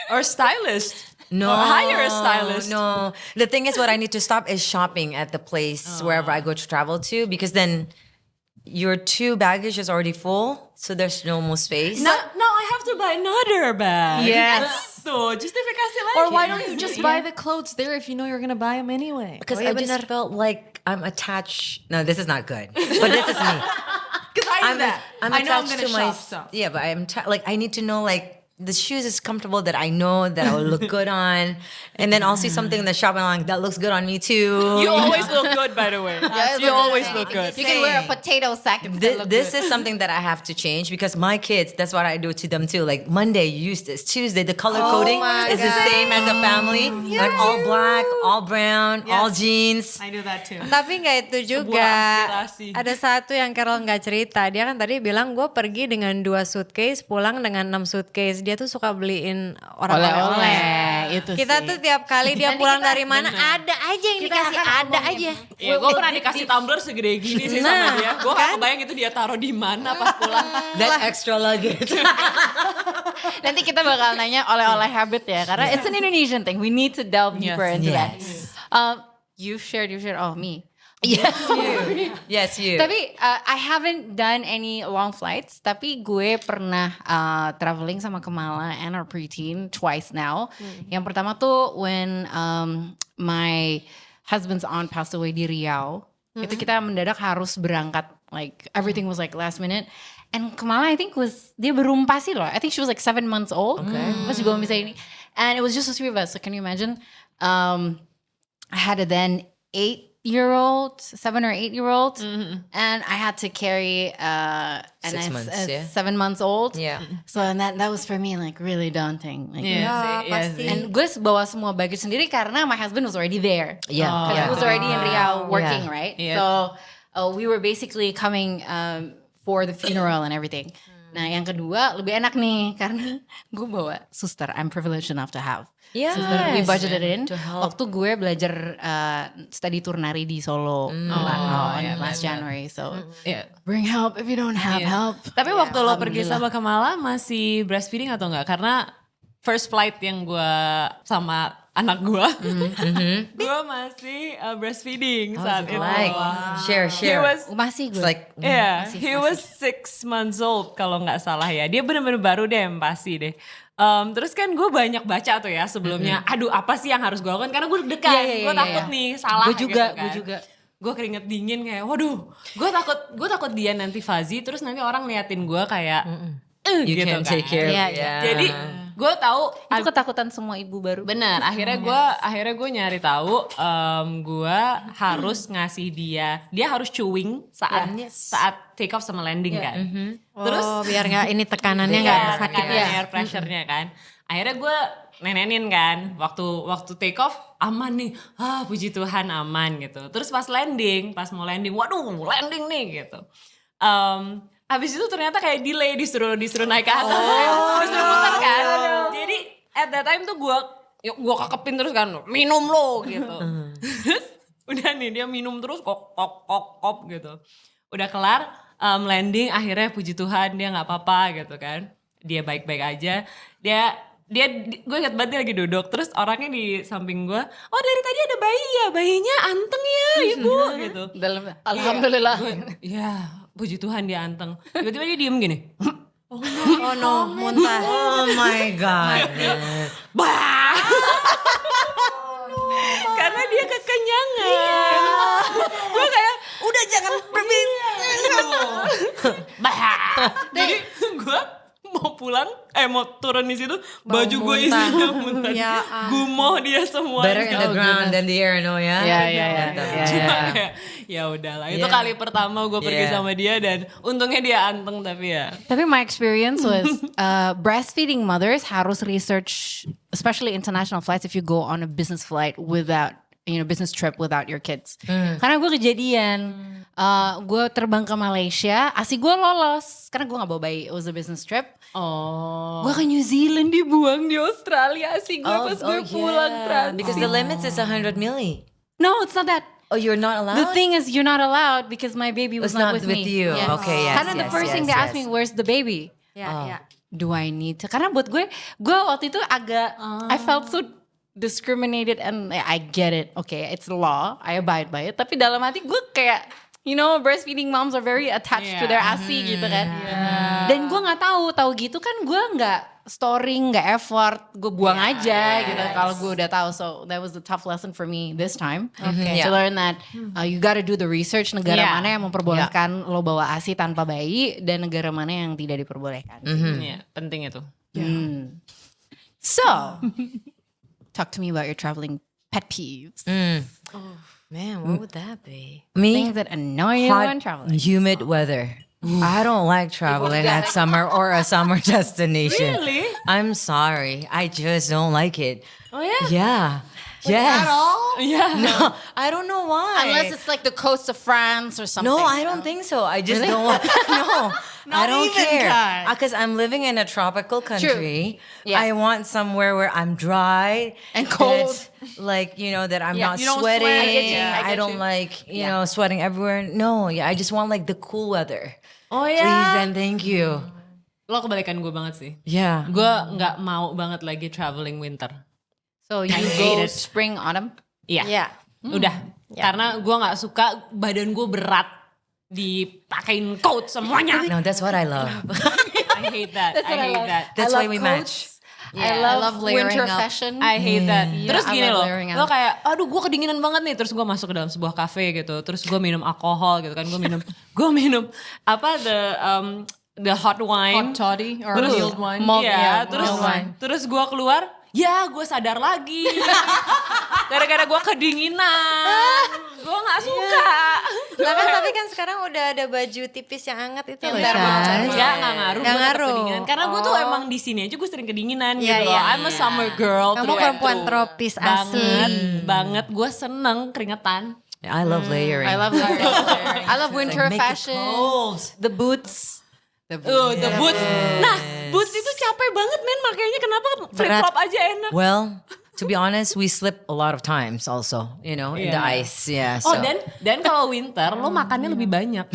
S5: or stylist.
S2: No,
S5: Or hire a stylist.
S2: No, the thing is, what I need to stop is shopping at the place wherever I go to travel to, because then your 2 baggage is already full, so there's no more space.
S5: No, I have to buy another bag.
S3: Yes.
S5: Tuh, justifikasi lagi.
S1: Or why don't you just buy the clothes there if you know you're gonna buy them anyway?
S2: Because I just felt like I'm attached. No, this is not good. But this is me.
S1: Because I do that.
S2: I'm
S1: I know I'm
S2: attached
S1: gonna
S2: to my.
S1: shop, so.
S2: Yeah, but like I need to know like the shoes is comfortable that I know that I will look good on, and then I'll see something in the shop and I'm like that looks good on me too.
S5: You always look good, by the way. You always look good.
S3: You can wear a potato sack and still look
S2: This
S3: good.
S2: is something that I have to change because my kids, that's what I do to them too. Like Monday, you use this. Tuesday, the color coding
S4: my
S2: is the same as a family. Like all black, all brown, all jeans.
S5: I do that too.
S4: Tapi nggak itu juga.
S5: inspirasi.
S4: Ada satu yang Carol nggak cerita. Dia kan tadi bilang gue pergi dengan 2 suitcase, pulang dengan 6 suitcase. Dia tuh suka beliin orang oleh-oleh.
S3: Oleh-oleh, itu
S4: Kita
S3: sih.
S4: tuh tiap kali dia
S3: Nanti
S4: pulang
S3: kita-
S4: dari mana ada aja yang dikasih, ada aja.
S5: Ya, gue pernah dikasih tumbler segede gini sih sama dia. Gue gak kebayang itu dia taruh di mana pas pulang.
S2: That extra luggage.
S3: Nanti kita bakal nanya oleh-oleh habit ya, karena it's an Indonesian thing. We need to delve deeper into that. You've shared. Oh, me.
S2: Yes, you. Yes, you.
S3: Tapi I haven't done any long flights. Tapi gue pernah traveling sama Kamala and our preteen twice now. Yang pertama tuh when my husband's aunt passed away di Riau. Itu kita mendadak harus berangkat. Like everything was like last minute. And Kamala I think dia berumpasi loh. I think she was like 7 months old. Pas juga bisa ini. And it was just the 3 of us. So can you imagine? I had a then 8-year-old, 7 or 8-year-old, and I had to carry
S2: 6 months, yeah.
S3: 7 months old.
S2: Yeah.
S3: So and that was for me like really daunting. Like,
S4: Pasti.
S3: and gue bawa semua baggage sendiri karena my husband was already there.
S2: Yeah.
S3: Because he was already in Riau working, right?
S5: Yeah.
S3: So we were basically coming for the funeral and everything. Nah, yang kedua lebih enak nih karena gue bawa suster. I'm privileged enough to have.
S2: Yes.
S3: Suster, we budgeted in.
S2: To help.
S3: Waktu gue belajar study tour nari di Solo last January. So bring help if you don't have help.
S5: Tapi waktu lo pergi sama Kamala masih breastfeeding atau enggak? Karena first flight yang gue sama anak gue, gue masih breastfeeding saat itu.
S2: Like, share.
S5: He was,
S3: Masih gue.
S2: It's like,
S5: he was 6 months old kalau nggak salah ya. Dia bener-bener baru deh, pasti deh. Terus kan gue banyak baca tuh ya sebelumnya. Aduh, apa sih yang harus gue lakukan? Karena gue deg-degan, gue takut nih salah.
S3: Gue juga,
S5: gitu kan.
S3: gue juga.
S5: Gue keringet dingin kayak, waduh, gue takut dia nanti fazi. Terus nanti orang liatin gue kayak,
S2: you
S5: gitu
S2: can
S5: kan.
S2: take care of it.
S3: Iya.
S5: Jadi gue tahu
S3: Itu ketakutan semua ibu baru.
S5: benar. Akhirnya gue nyari tahu, gue harus ngasih dia harus chewing saat take off sama landing kan. Terus
S4: biar nggak ini tekanannya nggak sakit.
S5: tekanan air pressure-nya kan. Akhirnya gue nenenin kan, waktu take off aman nih, puji Tuhan aman gitu. Terus pas mau landing, waduh landing nih gitu. Abis itu ternyata kayak delay disuruh naik ke atas, disuruh muter kan. Jadi at that time tuh gue kekepin terus kan, minum lo gitu. Terus udah nih dia minum terus kok gitu. Udah kelar landing, akhirnya puji Tuhan dia nggak apa-apa gitu kan. Dia baik-baik aja. Gue ingat banget dia lagi duduk, terus orangnya di samping gue, oh dari tadi ada bayi ya, bayinya anteng ya ibu gitu.
S3: Alhamdulillah.
S5: Iya, puji Tuhan dia anteng. Tiba-tiba dia diem gini.
S4: Oh no, muntah.
S2: Oh my God.
S5: Bah! Karena dia kekenyangan. Gue kayak, udah jangan berbicara. Bah! Jadi gue mau mau pulang, mau turun di situ, baju gue isinya muntah.
S4: Ya
S5: Gumoh dia semuanya.
S2: Better in the ground than the air, no ya?
S5: Cuma kayak, ya udahlah. Itu kali pertama gue pergi sama dia dan untungnya dia anteng tapi ya.
S3: Tapi my experience was breastfeeding mothers harus research, especially international flights if you go on a business flight without, business trip without your kids. Karena gue kejadian, gue terbang ke Malaysia, ASI gue lolos karena gue gak bawa bayi. It was a business trip. Gue ke New Zealand dibuang di Australia ASI gue pas gue pulang transit.
S2: Because the limits is 100 milli.
S3: No, it's not that.
S2: Oh, you're not allowed?
S3: The thing is, you're not allowed because my baby was not with me.
S2: you.
S3: Yeah.
S2: Okay, yes.
S3: Karena the first thing they asked me, where's the baby?
S4: Ya.
S3: Do I need to? Karena buat gue waktu itu agak, I felt so discriminated and I get it. Okay, it's law, I abide by it. Tapi dalam hati gue kayak, breastfeeding moms are very attached to their ASI gitu kan. Dan gue nggak tahu gitu kan gue nggak storing, nggak effort, gue buang aja gitu. Kalau gue udah tahu, so that was a tough lesson for me this time. To learn that you gotta do the research negara mana yang memperbolehkan lo bawa ASI tanpa bayi dan negara mana yang tidak diperbolehkan.
S5: Penting itu.
S3: So, talk to me about your traveling pet peeves.
S4: Man, what would that be?
S2: Me?
S3: Things that annoy you when traveling.
S2: Humid weather. I don't like traveling at summer or a summer destination.
S5: Really?
S2: I'm sorry. I just don't like it.
S3: Oh yeah?
S2: Yeah. Yes.
S3: At all?
S5: Yeah.
S2: No, I don't know why.
S3: Unless it's like the coast of France or something.
S2: No, I don't think so. I just don't want. No, I don't care. Because I'm living in a tropical country.
S3: Yeah.
S2: I want somewhere where I'm dry
S3: And cold.
S2: That I'm not
S1: you don't
S2: sweating.
S1: sweat.
S3: I get
S2: I don't
S3: you.
S2: like sweating everywhere. No, I just want like the cool weather.
S3: Oh
S2: Please
S3: yeah.
S2: and thank you.
S5: Lo kebalikan gue banget sih.
S2: Yeah.
S5: Gue nggak mau banget lagi traveling winter.
S3: So you go spring, autumn?
S5: Iya.
S4: Yeah.
S5: Udah. Karena gue nggak suka badan gue berat dipakein coat semuanya.
S2: No, that's what I love.
S5: I hate that. I hate that.
S2: That's
S3: I
S2: why
S3: love
S2: we
S3: coats.
S2: match.
S3: I love
S1: layering
S3: winter
S1: up.
S3: fashion.
S5: I hate that.
S3: Yeah,
S5: Terus
S3: I
S5: gini
S3: love
S5: loh,
S3: layering
S5: lo
S3: up.
S5: kayak, aduh gue kedinginan banget nih. Terus gue masuk ke dalam sebuah cafe gitu. Terus gue minum alkohol gitu kan. Gue minum apa the hot wine.
S1: Hot toddy or
S5: Terus-
S1: mulled wine.
S5: Iya,
S3: mulled wine.
S5: terus gue keluar, ya gue sadar lagi. Gara-gara gue kedinginan. Gue gak suka.
S4: Tapi kan sekarang udah ada baju tipis yang hangat itu loh.
S5: Ya gak ngaruh,
S4: Nggak
S5: gue tetap
S4: ngaruh.
S5: kedinginan. Karena gue tuh emang di sini aja gue sering kedinginan
S4: Iya,
S5: gitu loh.
S4: iya.
S5: I'm a summer girl.
S4: Kamu
S5: through and
S4: perempuan
S5: through.
S4: tropis
S5: Banget. Gue seneng keringetan.
S2: I love layering.
S3: I love layering. I love winter
S2: Make it
S3: fashion.
S2: cold.
S3: The boots.
S5: The boots. Nah, boots itu capek banget men. Makanya kenapa flip-flop aja enak.
S2: Well, to be honest, we slip a lot of times also, in the
S5: Yeah.
S2: ice. Yeah.
S5: Oh
S2: So.
S5: dan kalau winter lo makannya lebih banyak.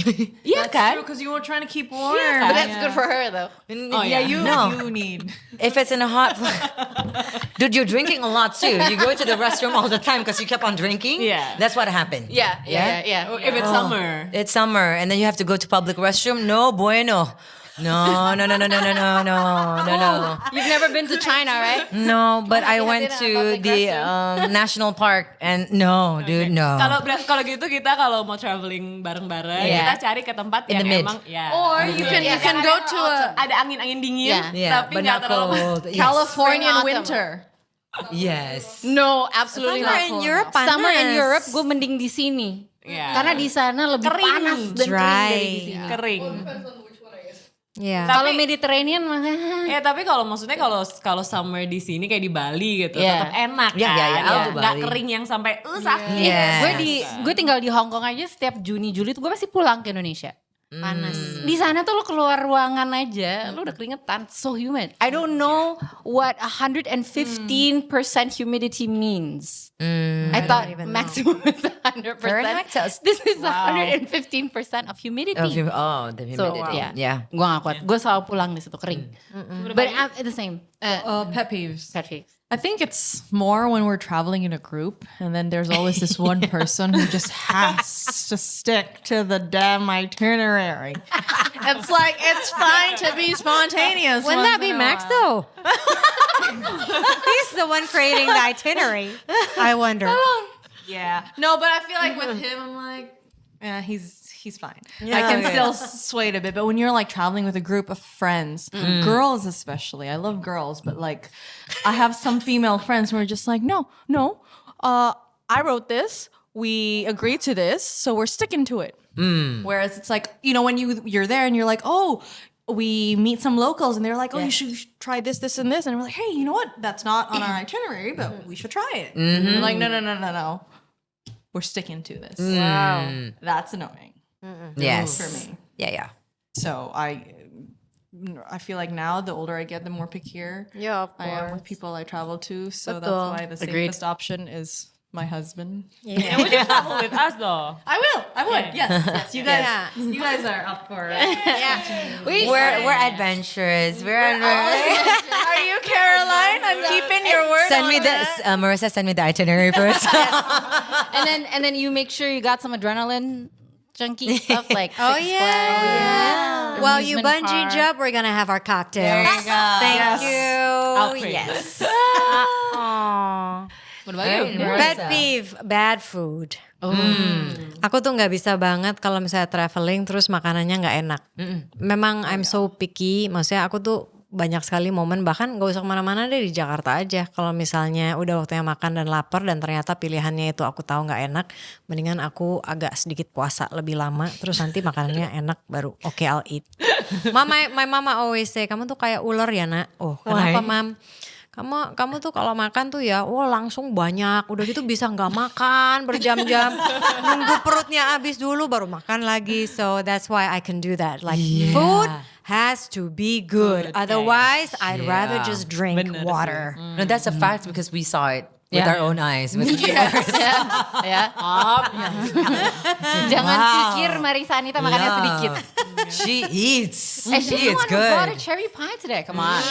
S5: Iya kan?
S1: Because you were trying to keep warm.
S3: But that's good for her though.
S5: Oh yeah.
S1: You need.
S2: If it's in a hot, dude, you're drinking a lot too. You go to the restroom all the time because you kept on drinking.
S5: Yeah.
S2: That's what happened.
S3: Yeah.
S5: If it's summer.
S2: It's summer, and then you have to go to public restroom. No bueno. No.
S3: You've never been to China, right?
S2: No, but I
S3: you
S2: went
S3: have been in a
S2: to
S3: public
S2: the national park, and no, dude, no.
S5: Kalau gitu kita kalau mau traveling bareng-bareng
S3: Yeah.
S5: kita cari ke tempat
S2: In
S5: yang
S2: the mid.
S5: emang ya.
S1: Or you can go to a
S5: ada angin-angin dingin
S2: Yeah,
S5: tapi
S2: but
S5: nggak
S2: not
S5: terlalu
S2: cold. Yes.
S1: Californian
S3: Spring,
S1: winter.
S2: Yes.
S3: No, absolutely
S4: Summer
S3: not.
S4: in Europe panas.
S3: Summer in Europe gue mending di sini.
S5: Yeah.
S3: Karena di sana lebih
S5: Kering.
S3: panas dan kering
S4: Dry.
S3: dari di sini.
S5: kering.
S4: Iya.
S3: Kalau Mediterranean mah
S5: Tapi kalau maksudnya kalau summer di sini kayak di Bali gitu
S3: Yeah.
S5: tetap enak
S2: Yeah,
S5: kan.
S2: yeah, yeah. I'll do
S5: Nggak
S2: Bali.
S5: kering yang sampai sakit.
S2: Yeah.
S3: gue tinggal di Hong Kong aja setiap Juni Juli tuh gue pasti pulang ke Indonesia.
S4: Panas.
S3: Di sana tuh lo keluar ruangan aja, lo udah keringetan, so humid. I don't know what 115% humidity means. I thought maximum is 100%.
S2: Fahrenheit tells-
S3: This is 115% of humidity.
S2: The humidity.
S3: So,
S2: Yeah.
S3: Gue gak kuat. Gue selalu pulang di situ kering. But I'm the same.
S1: Pet peeves.
S3: Pet peeves.
S1: I think it's more when we're traveling in a group and then there's always this one person who just has to stick to the damn itinerary. It's like, it's fine to be spontaneous.
S4: Wouldn't
S1: once
S4: that be
S1: in a
S4: Max
S1: while.
S4: though? He's the one creating the itinerary. I wonder.
S1: Yeah. No, but I feel like with him, I'm like, yeah, he's fine. I can still sway it a bit. But when you're like traveling with a group of friends, girls especially, I love girls, but like I have some female friends who are just like, no, I wrote this. We agreed to this, so we're sticking to it. Whereas it's like, you know, when you're there and you're like, oh, we meet some locals and they're like, oh, you should try this, this, and this. And we're like, hey, you know what? That's not on our itinerary, but we should try it. And they're like, no. We're sticking to this. Wow. That's annoying.
S2: Yes.
S1: For me.
S2: Yeah.
S1: So I feel like now the older I get, the more pickier I am with people I travel to. So that's why the safest option is my husband.
S5: And would you travel with us though?
S1: I would. Yes. You guys are up for it.
S2: We're adventurous.
S1: Are you Caroline? I'm keeping your word.
S2: Send me Marissa, send me the itinerary first.
S3: And then you make sure you got some adrenaline junkie stuff like
S4: Oh
S3: Six
S4: yeah.
S3: Flags,
S4: Well, you
S3: amusement
S4: bungee
S3: park.
S4: jump, we're gonna have our cocktails.
S3: There you go.
S4: Thank
S5: I'll
S4: you.
S5: pay.
S4: Yes.
S5: What about you?
S4: Pet peeve, bad food. Aku tuh nggak bisa banget kalau misalnya traveling terus makanannya nggak enak. Memang I'm so picky. Maksudnya aku tuh banyak sekali momen bahkan gak usah kemana-mana deh di Jakarta aja. Kalau misalnya udah waktunya makan dan lapar dan ternyata pilihannya itu aku tahu nggak enak, mendingan aku agak sedikit puasa lebih lama. Terus nanti makanannya enak baru oke, I'll eat. My mama always say, kamu tuh kayak ular ya nak. Oh kenapa mam? Kamu tuh kalau makan tuh ya, langsung banyak. Udah gitu bisa nggak makan berjam-jam, nunggu perutnya habis dulu baru makan lagi. So that's why I can do that. Like food has to be good. Otherwise, I'd rather just drink water.
S2: No, that's a fact because we saw it with our own eyes. With
S3: Ya. Jangan pikir Marisa Anita makannya sedikit.
S2: She eats.
S3: She's the one who brought a cherry pie today. Come on.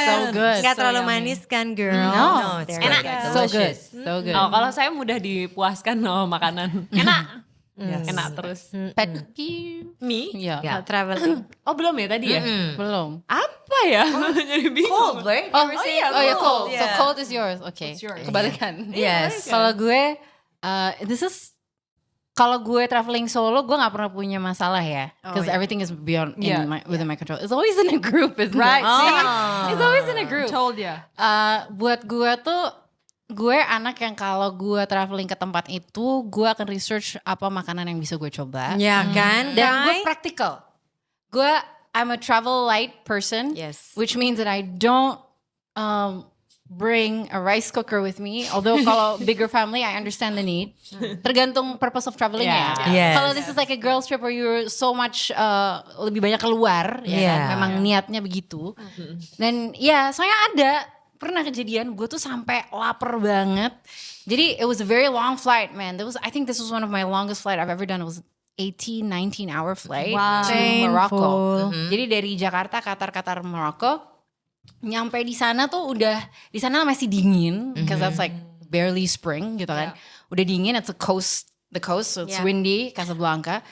S3: So good.
S4: Gak terlalu manis kan girl?
S3: No,
S2: it's
S3: enak.
S2: good.
S3: So good.
S2: Delicious.
S3: So good.
S5: Oh, kalau saya mudah dipuaskan makanan. Enak. Enak terus.
S3: Pet peeve.
S5: Mie?
S3: Iya.
S4: Traveling.
S5: Oh belum ya tadi ya?
S3: Belum.
S5: Apa ya? Jadi bingung.
S2: Cold, right?
S3: Oh iya, cold. So
S2: Yeah.
S3: cold is yours. Okay.
S1: It's yours.
S3: Kebalikan.
S2: Yes.
S3: Kalau gue, kalau gue traveling solo, gue nggak pernah punya masalah ya, because everything is beyond within my control. It's always in a group, isn't
S1: Right.
S3: it? It's always in a group.
S1: Told ya.
S3: Buat gue tuh, gue anak yang kalau gue traveling ke tempat itu, gue akan research apa makanan yang bisa gue coba.
S4: Ya kan?
S3: Dan gue practical. I'm a travel light person,
S4: Yes.
S3: which means that I don't bring a rice cooker with me. Although kalau bigger family, I understand the need. Tergantung purpose of traveling ya.
S2: Yes.
S3: Kalau this is like a girls trip where you're so much lebih banyak keluar, ya kan? Memang niatnya begitu. Dan ya, soalnya pernah kejadian gue tuh sampai lapar banget. Jadi it was a very long flight, man. I think this was one of my longest flight I've ever done. It was 18-19 hour flight to Morocco. Jadi dari Jakarta, Qatar, Morocco. Nyampe di sana tuh di sana masih dingin, because that's like barely spring gitu kan. Udah dingin, it's the coast, so it's windy, Casablanca.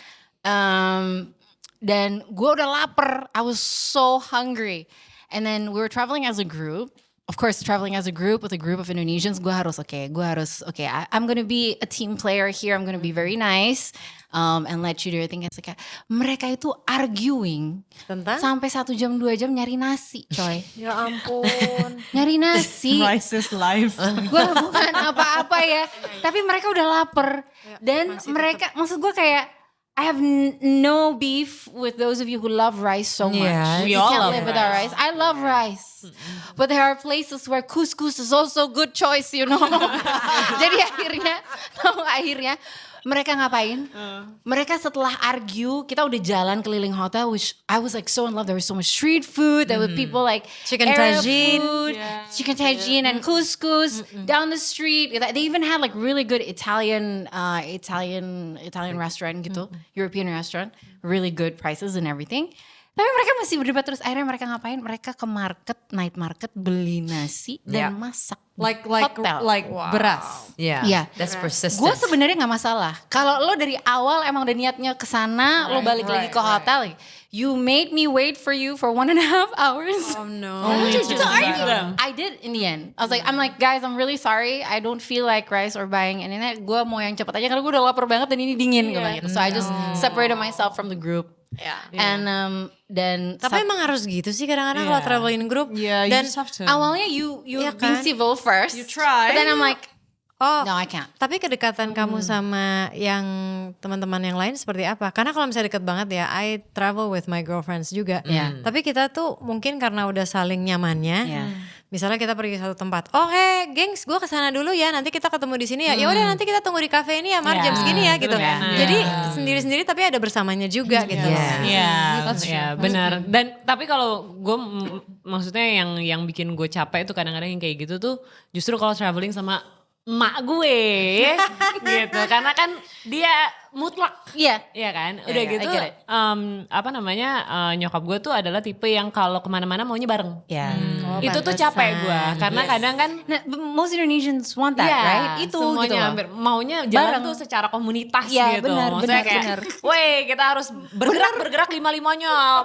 S3: Dan gue udah lapar, I was so hungry. And then we were traveling as a group. Of course, traveling as a group with a group of Indonesians, gue harus I'm gonna be a team player here. I'm gonna be very nice and let you do your thing. It's like, mereka itu arguing
S4: Tentang?
S3: sampai 1 jam 2 jam nyari nasi, coy.
S4: Ya ampun.
S3: Nyari nasi.
S1: Rice is life.
S3: Gue bukan apa-apa ya, tapi mereka udah lapar. Dan mereka, maksud gue kayak, I have no beef with those of you who love rice so much.
S2: Yeah,
S3: We
S5: all
S3: can't
S5: love
S3: live without rice. I love rice. But there are places where couscous is also good choice, you know. Jadi akhirnya mereka ngapain? Mereka setelah argue, kita udah jalan keliling hotel, which I was like so in love. There was so much street food. There were people like
S4: Chicken
S3: Arab
S4: tagine.
S3: food, chicken tagine and couscous down the street. They even had like really good Italian restaurant gitu, European restaurant, really good prices and everything. Tapi mereka masih berdebat terus. Akhirnya mereka ngapain? Mereka ke night market, beli nasi dan masak.
S1: Like
S3: Hotel.
S1: beras.
S2: Yeah. That's persistent.
S3: Gue sebenarnya nggak masalah. Kalau lo dari awal emang udah niatnya ke sana, lo balik lagi ke hotel, You made me wait for you for 1.5 hours.
S4: Oh no.
S3: I did in the end. I'm like, guys, I'm really sorry. I don't feel like rice or buying internet. Gue mau yang cepet aja karena gue udah lapar banget dan ini dingin gitu. So I just separated myself from the group. And dan
S4: Tapi emang harus gitu sih kadang-kadang kalau traveling group.
S1: Yeah, you
S4: Dan
S1: just have to.
S3: awalnya you
S4: Iya
S3: be
S4: kan?
S3: civil first.
S1: You try.
S3: But then I'm like,
S4: Oh,
S3: no, I can't.
S4: tapi kedekatan kamu sama yang teman-teman yang lain seperti apa? Karena kalau misalnya deket banget ya, I travel with my girlfriends juga. Tapi kita tuh mungkin karena udah saling nyamannya. Misalnya kita pergi satu tempat, gengs, gue kesana dulu ya. Nanti kita ketemu di sini ya. Ya udah nanti kita tunggu di cafe ini ya, Mar jam segini ya gitu. Jadi sendiri-sendiri tapi ada bersamanya juga gitu.
S5: Iya, benar. Dan tapi kalau gue maksudnya yang bikin gue capek itu kadang-kadang yang kayak gitu tuh justru kalau traveling sama emak gue gitu, karena kan dia mutlak. Iya kan, udah gitu nyokap gue tuh adalah tipe yang kalau kemana-mana maunya bareng. Itu tuh capek gue karena kadang kan
S3: Most Indonesians want that, right? Itu
S5: semuanya
S3: gitu loh.
S5: hampir maunya jalan tuh secara komunitas gitu.
S3: benar.
S5: Weh, kita harus bergerak lima-limanya.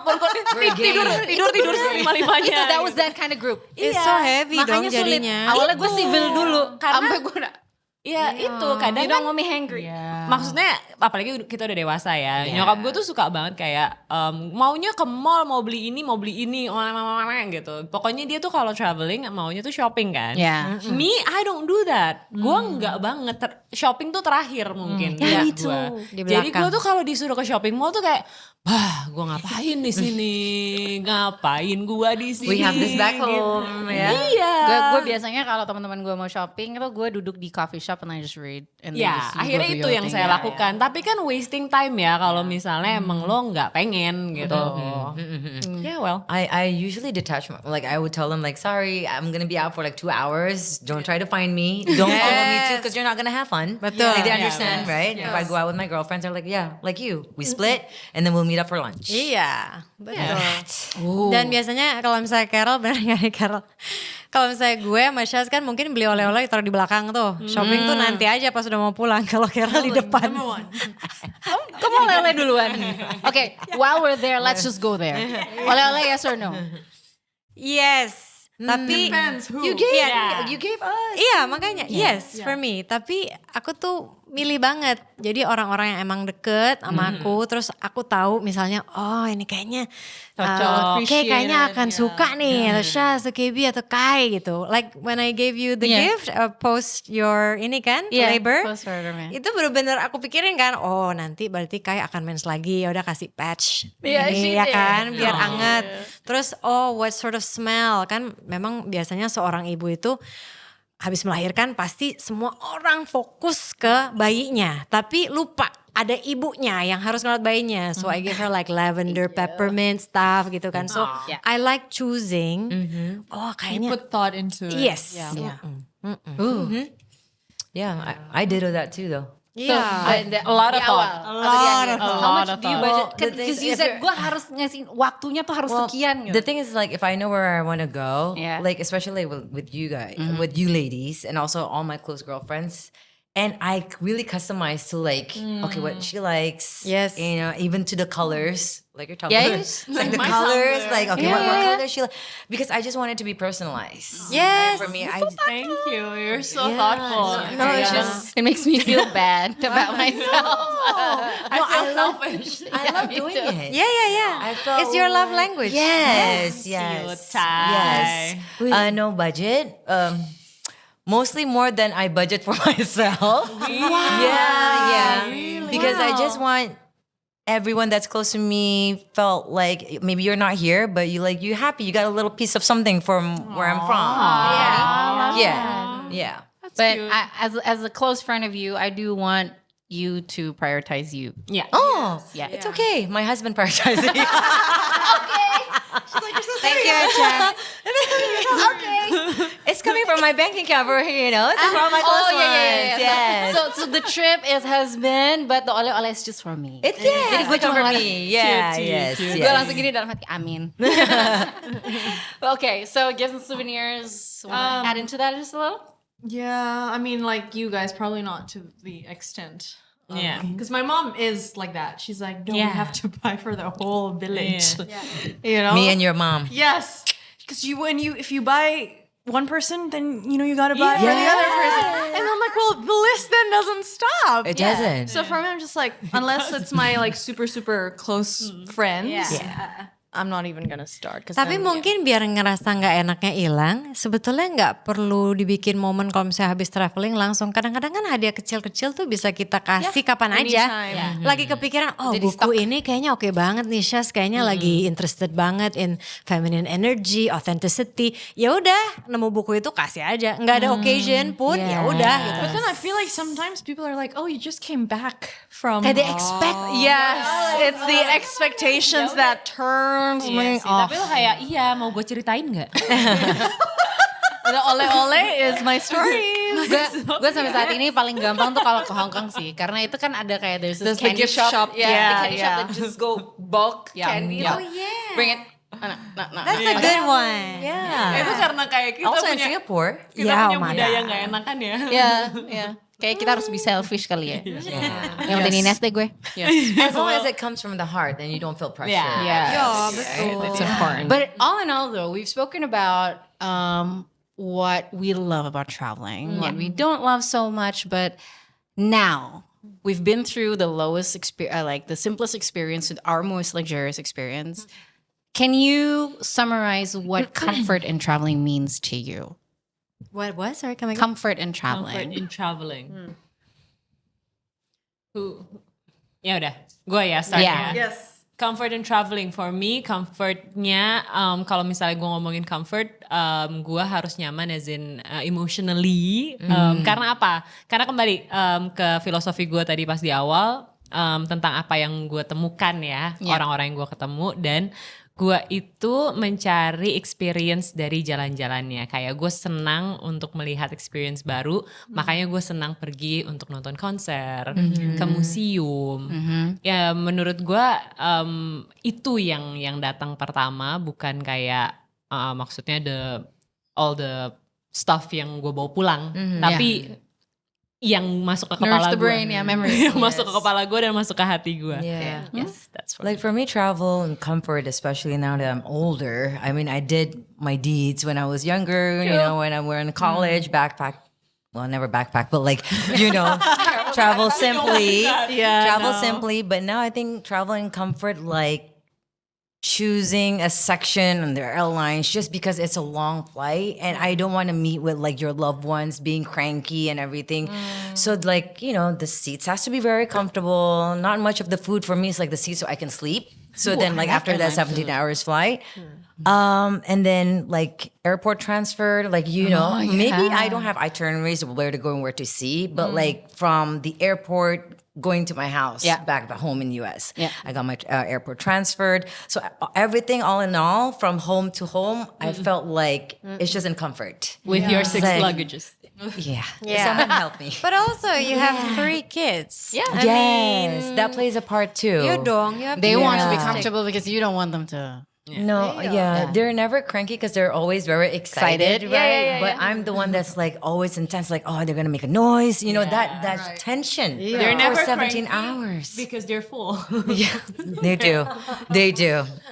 S5: Tidur lima-limanya.
S3: That was that kind of group.
S4: It's so heavy dong
S3: Makanya sulit.
S4: jadinya.
S3: Awalnya gue civil dulu,
S5: Karena-
S3: sampai gue udah,
S5: Iya itu kadang
S3: you
S5: kan
S3: don't want me hangry.
S5: maksudnya apalagi kita udah dewasa ya. Nyokap gue tuh suka banget kayak maunya ke mall, mau beli ini gitu. Pokoknya dia tuh kalau traveling maunya tuh shopping kan. Me, I don't do that. Gue enggak banget. Shopping tuh terakhir mungkin buat gue.
S4: Di
S5: Jadi gue
S4: belakang.
S5: tuh kalau disuruh ke shopping mall tuh kayak, gue ngapain di sini? Ngapain gue di sini?
S3: We have this back home, ya.
S5: Iya.
S3: Gue biasanya kalau teman-teman gue mau shopping itu gue duduk di coffee shop and I just read. And then
S5: Ya,
S3: just you
S5: akhirnya
S3: go do
S5: itu
S3: your
S5: yang
S3: thing.
S5: saya lakukan. Tapi kan wasting time ya kalau misalnya emang lo nggak pengen gitu. Yeah, well.
S2: I usually detach like I would tell them like, sorry, I'm gonna be out for like 2 hours. Don't try to find me. Don't follow me too because you're not gonna have fun.
S4: Betul.
S2: Like they understand, right? If I go out with my girlfriends, they're like, yeah, like you. We split and then we'll meet up for lunch.
S4: Iya, betul. Dan biasanya kalau misalnya Carol, benar nggak nih Carol? Kalau misalnya gue sama Syaz kan mungkin beli oleh-oleh taruh di belakang tuh. Shopping tuh nanti aja pas udah mau pulang. Kalau Carol di depan.
S3: Kamu oleh-oleh duluan. Okay, while we're there, let's just go there. Oleh-oleh yes or no?
S4: Yes. Tapi
S1: Depends who.
S2: You gave us.
S4: iya makanya yes for me. Tapi aku tuh milih banget. Jadi orang-orang yang emang deket sama aku, terus aku tahu misalnya, oh ini kayaknya kayaknya akan suka nih, atau Syaz, atau KB, atau Kai gitu. Like when I gave you the gift, post your ini kan, labor.
S3: Post order, man.
S4: Itu bener-bener aku pikirin kan, oh nanti berarti Kai akan mens lagi, ya udah kasih patch
S3: she
S4: ini ya
S3: did.
S4: kan, biar anget. Terus what sort of smell, kan memang biasanya seorang ibu itu habis melahirkan pasti semua orang fokus ke bayinya, tapi lupa ada ibunya yang harus ngerawat bayinya. So I give her like lavender, peppermint stuff gitu kan. So I like choosing. Oh
S1: You
S4: kayaknya
S1: put thought into it.
S4: yes.
S2: Yeah, I did that too though.
S4: Iya.
S5: A lot of thought.
S3: How much do you budget?
S2: The thing
S3: Because
S2: is,
S3: you
S2: if
S3: said
S2: you're-
S3: gue harus ngasih waktunya tuh harus sekian gitu.
S2: The thing is, like, if I know where I want to go,
S3: Yeah.
S2: like, especially with you guys, with you ladies, and also all my close girlfriends, and I really customize to like, okay, what she likes,
S4: Yes.
S2: you know, even to the colors, like your Tumblr,
S3: Yes.
S2: like the
S1: my
S2: colors,
S1: Tumblr.
S2: like, okay, what color she like, because I just want it to be personalized.
S4: Yes.
S2: For me,
S5: Thank you. You're so thoughtful.
S2: No, it's just.
S3: It makes me feel bad about myself.
S5: I feel selfish.
S2: I love doing it.
S4: Yeah.
S2: I felt
S4: It's your love language.
S2: Yes,
S5: Cute,
S2: yes,
S5: Ty.
S2: yes. No budget. Mostly more than I budget for myself. Yeah. Because I just want everyone that's close to me felt like maybe you're not here, but you happy. You got a little piece of something from where I'm from. Yeah.
S3: But as a close friend of you, I do want you to prioritize you.
S5: Yeah.
S2: Oh,
S3: Yeah.
S2: it's okay. My husband prioritizes me.
S4: Thank you, Acha.
S2: It's coming from my bank account over here, you know. It's from my close ones. Yes.
S3: So the trip is husband, but the oleh-oleh is just for me.
S2: It's
S3: Jadi gue
S2: it's
S3: cuma
S2: for
S3: ngeliat-
S2: me. Yeah,
S5: Cute,
S2: yes,
S5: cute.
S2: yes.
S3: Gue langsung gini dalam hati, amin. Okay, so gifts and souvenirs. Wanna add into that just a little?
S1: Yeah, I mean, like you guys, probably not to the extent
S5: Yeah.
S1: Because my mom is like that. She's like, no, we
S5: Yeah.
S1: have to buy for the whole village. You know?
S2: Me and your mom.
S1: Yes. Because if you buy one person, then you gotta buy for the other person. And I'm like, well, the list then doesn't stop.
S2: It doesn't.
S1: So for me, I'm just like, unless it's my like super, super close friends, I'm not even gonna start.
S4: Tapi mungkin biar ngerasa nggak enaknya hilang, sebetulnya nggak perlu dibikin momen kalau misalnya habis traveling langsung. Kadang-kadang kan hadiah kecil-kecil tuh bisa kita kasih kapan aja.
S1: anytime.
S4: Lagi kepikiran, oh
S3: Jadi
S4: buku ini kayaknya oke banget nih, Syaz kayaknya lagi interested banget in feminine energy, authenticity. Ya udah, nemu buku itu kasih aja. Nggak ada occasion pun, ya udah gitu.
S1: But then I feel like sometimes people are like, oh, you just came back from.
S3: Kayak they expect.
S1: Yes, it's the expectations that turns me
S5: Iya sih,
S1: off.
S5: tapi lo kayak mau gue ceritain nggak?
S1: The ole-ole is my story.
S3: Gue sampai saat ini paling gampang tuh kalau ke Hong Kong sih, karena itu kan ada kayak there's this
S1: There's the
S3: candy
S1: gift
S3: shop,
S1: shop.
S3: the
S1: Yeah,
S3: candy shop that just go bulk candy.
S1: Yeah.
S3: Oh yeah, bring it. Nah.
S4: That's a good one.
S5: Itu karena kayak kita
S2: Also in
S5: punya
S2: Singapore.
S5: kita punya
S4: my
S5: budaya
S4: God.
S5: nggak enakan ya.
S3: Yeah. Kayak kita harus be selfish kali ya. Yang penting Ines deh gue.
S2: As long as it comes from the heart, then you don't feel pressure.
S5: Yeah.
S1: It's important.
S3: But all in all, though, we've spoken about what we love about traveling, what we don't love so much. But now we've been through the lowest experience, like the simplest experience, with our most luxurious experience. Can you summarize what comfort in traveling means to you?
S4: What? Sorry, coming.
S3: Comfort in
S5: Comfort
S3: traveling.
S5: in traveling. Ya udah, gue ya start
S3: Yeah.
S5: ya.
S1: Yes.
S5: Comfort in traveling for me, comfortnya kalau misalnya gue ngomongin comfort, gue harus nyaman as in emotionally. Karena apa? Karena kembali ke filosofi gue tadi pas di awal tentang apa yang gue temukan ya, orang-orang yang gue ketemu, dan gue itu mencari experience dari jalan-jalannya. Kayak gue senang untuk melihat experience baru, makanya gue senang pergi untuk nonton konser, ke museum. Ya menurut gue itu yang datang pertama, bukan kayak maksudnya all the stuff yang gue bawa pulang, tapi yang masuk ke
S3: Nourish
S5: kepala
S3: the
S5: gue,
S3: brain, yeah, memory.
S5: yang masuk ke kepala gue dan masuk ke hati gue.
S2: Yeah.
S5: Yes, that's for
S2: Like for me, travel and comfort, especially now that I'm older. I mean, I did my deeds when I was younger. You know, when I were in college, backpack. Well, never backpack, but like travel simply. Travel simply. But now I think travel and comfort, like choosing a section on their airlines just because it's a long flight and I don't want to meet with like your loved ones being cranky and everything. So like, the seats has to be very comfortable. Not much of the food for me is like the seats so I can sleep. So then like after that 17 hours flight, and then like airport transfer, like, maybe I don't have itineraries of where to go and where to see, but like from the airport going to my house back home in US.
S3: Yeah.
S2: I got my airport transferred. So everything all in all from home to home, I felt like it's just in comfort.
S5: with your 6
S2: Like-
S5: luggages.
S2: Yeah. Someone help me.
S4: But also you have 3 kids. Yeah.
S2: Yes, that plays a part too.
S4: You dong. You have
S3: They
S4: to
S3: want to be
S2: Yeah.
S3: comfortable because you don't want them to.
S2: No, they're never cranky because they're always very excited,
S3: Excited.
S2: right? But I'm the one that's like always intense, like, oh, they're gonna make a noise, that tension.
S5: They're
S2: for
S5: never
S2: 17
S5: cranky
S2: hours.
S5: because they're full.
S2: They do.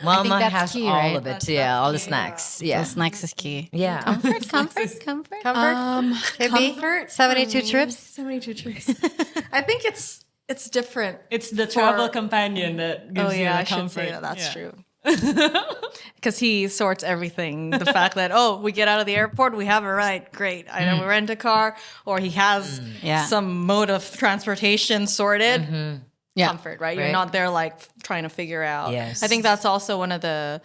S2: Mama
S3: that's
S2: has
S3: key,
S2: all
S3: right?
S2: of it. Yeah, all the snacks. Yeah.
S3: Those snacks is key.
S2: Yeah.
S3: Comfort.
S4: Comfort. 72 trips.
S1: 72 trips. I think it's different.
S5: It's the travel companion that gives you the
S1: I should
S5: comfort.
S1: say that. That's
S5: Yeah.
S1: true. Because he sorts everything. The fact that, we get out of the airport, we have a ride, great. I know we rent a car, or he has some mode of transportation sorted.
S3: Yeah.
S1: Comfort, right? You're
S2: Right.
S1: not there like trying to figure out.
S2: Yes.
S1: I think that's also one of the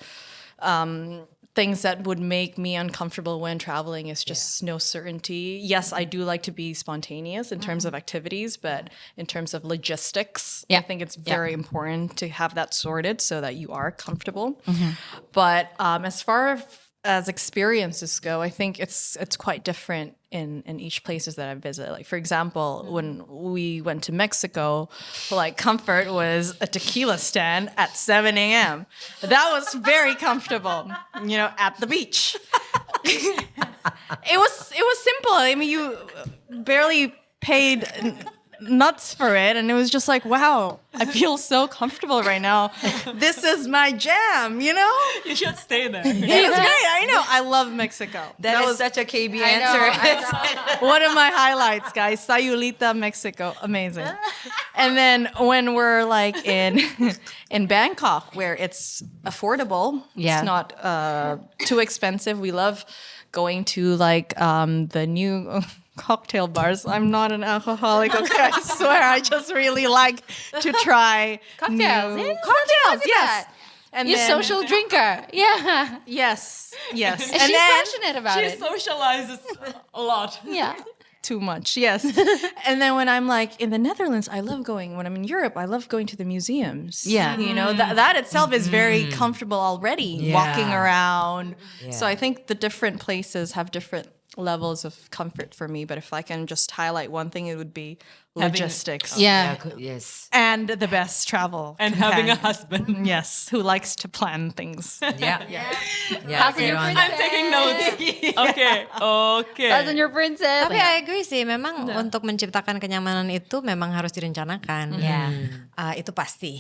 S1: things that would make me uncomfortable when traveling is just no certainty. Yes, I do like to be spontaneous in terms of activities, but in terms of logistics, I think it's very important to have that sorted so that you are comfortable. But as far as experiences go, I think it's quite different in each places that I visit. Like for example, when we went to Mexico, like comfort was a tequila stand at 7 a.m. That was very comfortable, at the beach. It was simple. I mean, you barely paid nuts for it. And it was just like, wow, I feel so comfortable right now. This is my jam, you know?
S5: You should stay there.
S1: It was great. I know. I love Mexico.
S2: That was such a KB answer.
S1: One of my highlights, guys. Sayulita, Mexico. Amazing. And then when we're like in Bangkok, where it's affordable,
S3: Yeah.
S1: it's not too expensive. We love going to like the new cocktail bars. I'm not an alcoholic. Okay, I swear. I just really like to try
S3: Cocktails.
S1: new
S3: Yeah,
S1: cocktails.
S3: look at
S1: Yes.
S3: that.
S1: And
S3: You
S1: then-
S3: social drinker. Yeah.
S1: Yes. Yes.
S3: And she's passionate about
S5: She
S3: it.
S5: socializes a lot.
S3: Yeah.
S1: Too much, yes. And then when I'm like in the Netherlands, I love going. When I'm in Europe, I love going to the museums.
S3: Yeah.
S1: You know, that itself is very comfortable already, walking around. So I think the different places have different levels of comfort for me. But if I can just highlight one thing, it would be logistics.
S3: Yeah.
S2: Yes.
S1: And the best travel.
S5: And having a
S1: companion.
S5: husband.
S1: Yes, who likes to plan things.
S2: Yeah.
S3: Cousin your
S2: Aaron.
S3: princess.
S5: I'm taking notes. Okay.
S3: Cousin your princess.
S4: Tapi I agree sih, memang untuk menciptakan kenyamanan itu memang harus direncanakan. Itu pasti.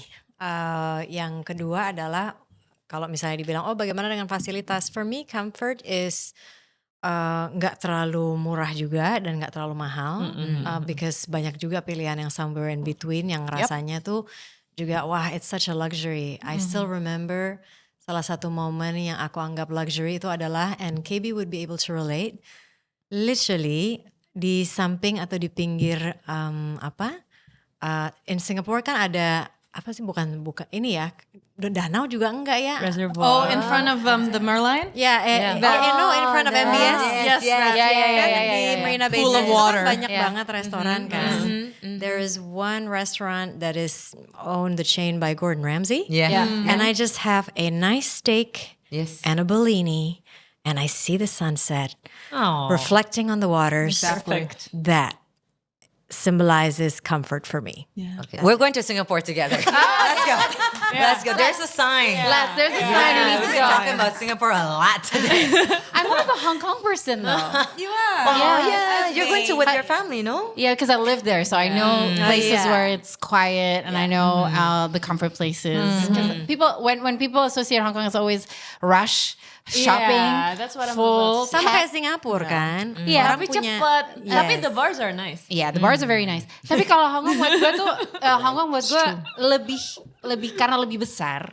S4: Yang kedua adalah kalau misalnya dibilang, oh bagaimana dengan fasilitas? For me, comfort is nggak terlalu murah juga dan nggak terlalu mahal. Because banyak juga pilihan yang somewhere in between yang rasanya tuh juga wah it's such a luxury. I still remember salah satu momen yang aku anggap luxury itu adalah, and KB would be able to relate, literally di samping atau di pinggir in Singapore kan ada apa sih bukan ini ya danau juga enggak ya?
S1: Oh, in front of the Merlion?
S4: Yeah, in front of MBS.
S1: Yes,
S4: Di Marina Bay
S1: Pool of
S4: Sands itu
S1: water.
S4: kan banyak banget restoran kan. There is one restaurant that is owned the chain by Gordon Ramsay.
S2: Yeah.
S4: And I just have a nice steak
S2: Yes.
S4: and a Bellini and I see the sunset
S2: Oh.
S4: reflecting on the waters.
S5: Perfect.
S4: That symbolizes comfort for me.
S2: Okay. We're going to Singapore together. Let's go. Let's go. There's a sign.
S3: There's a sign you need to
S2: We're
S3: go.
S2: talking about Singapore a lot today.
S3: I'm more of a Hong Kong person though.
S2: You are. Oh, yeah. You're going to with your family, no?
S3: Yeah, because I live there, so I know places where it's quiet, and I know the comfort places. 'Cause people, when people associate Hong Kong, it's always rush, shopping,
S5: Yeah, that's what I'm
S3: full.
S4: Sama kayak Singapura kan.
S3: Iya,
S4: Orang
S3: tapi
S4: punya-
S5: But tapi
S4: Yes.
S5: the bars are nice.
S3: Yeah, the bars are very nice. Tapi kalau Hong Kong buat gue tuh, Hong Kong buat gue lebih karena lebih besar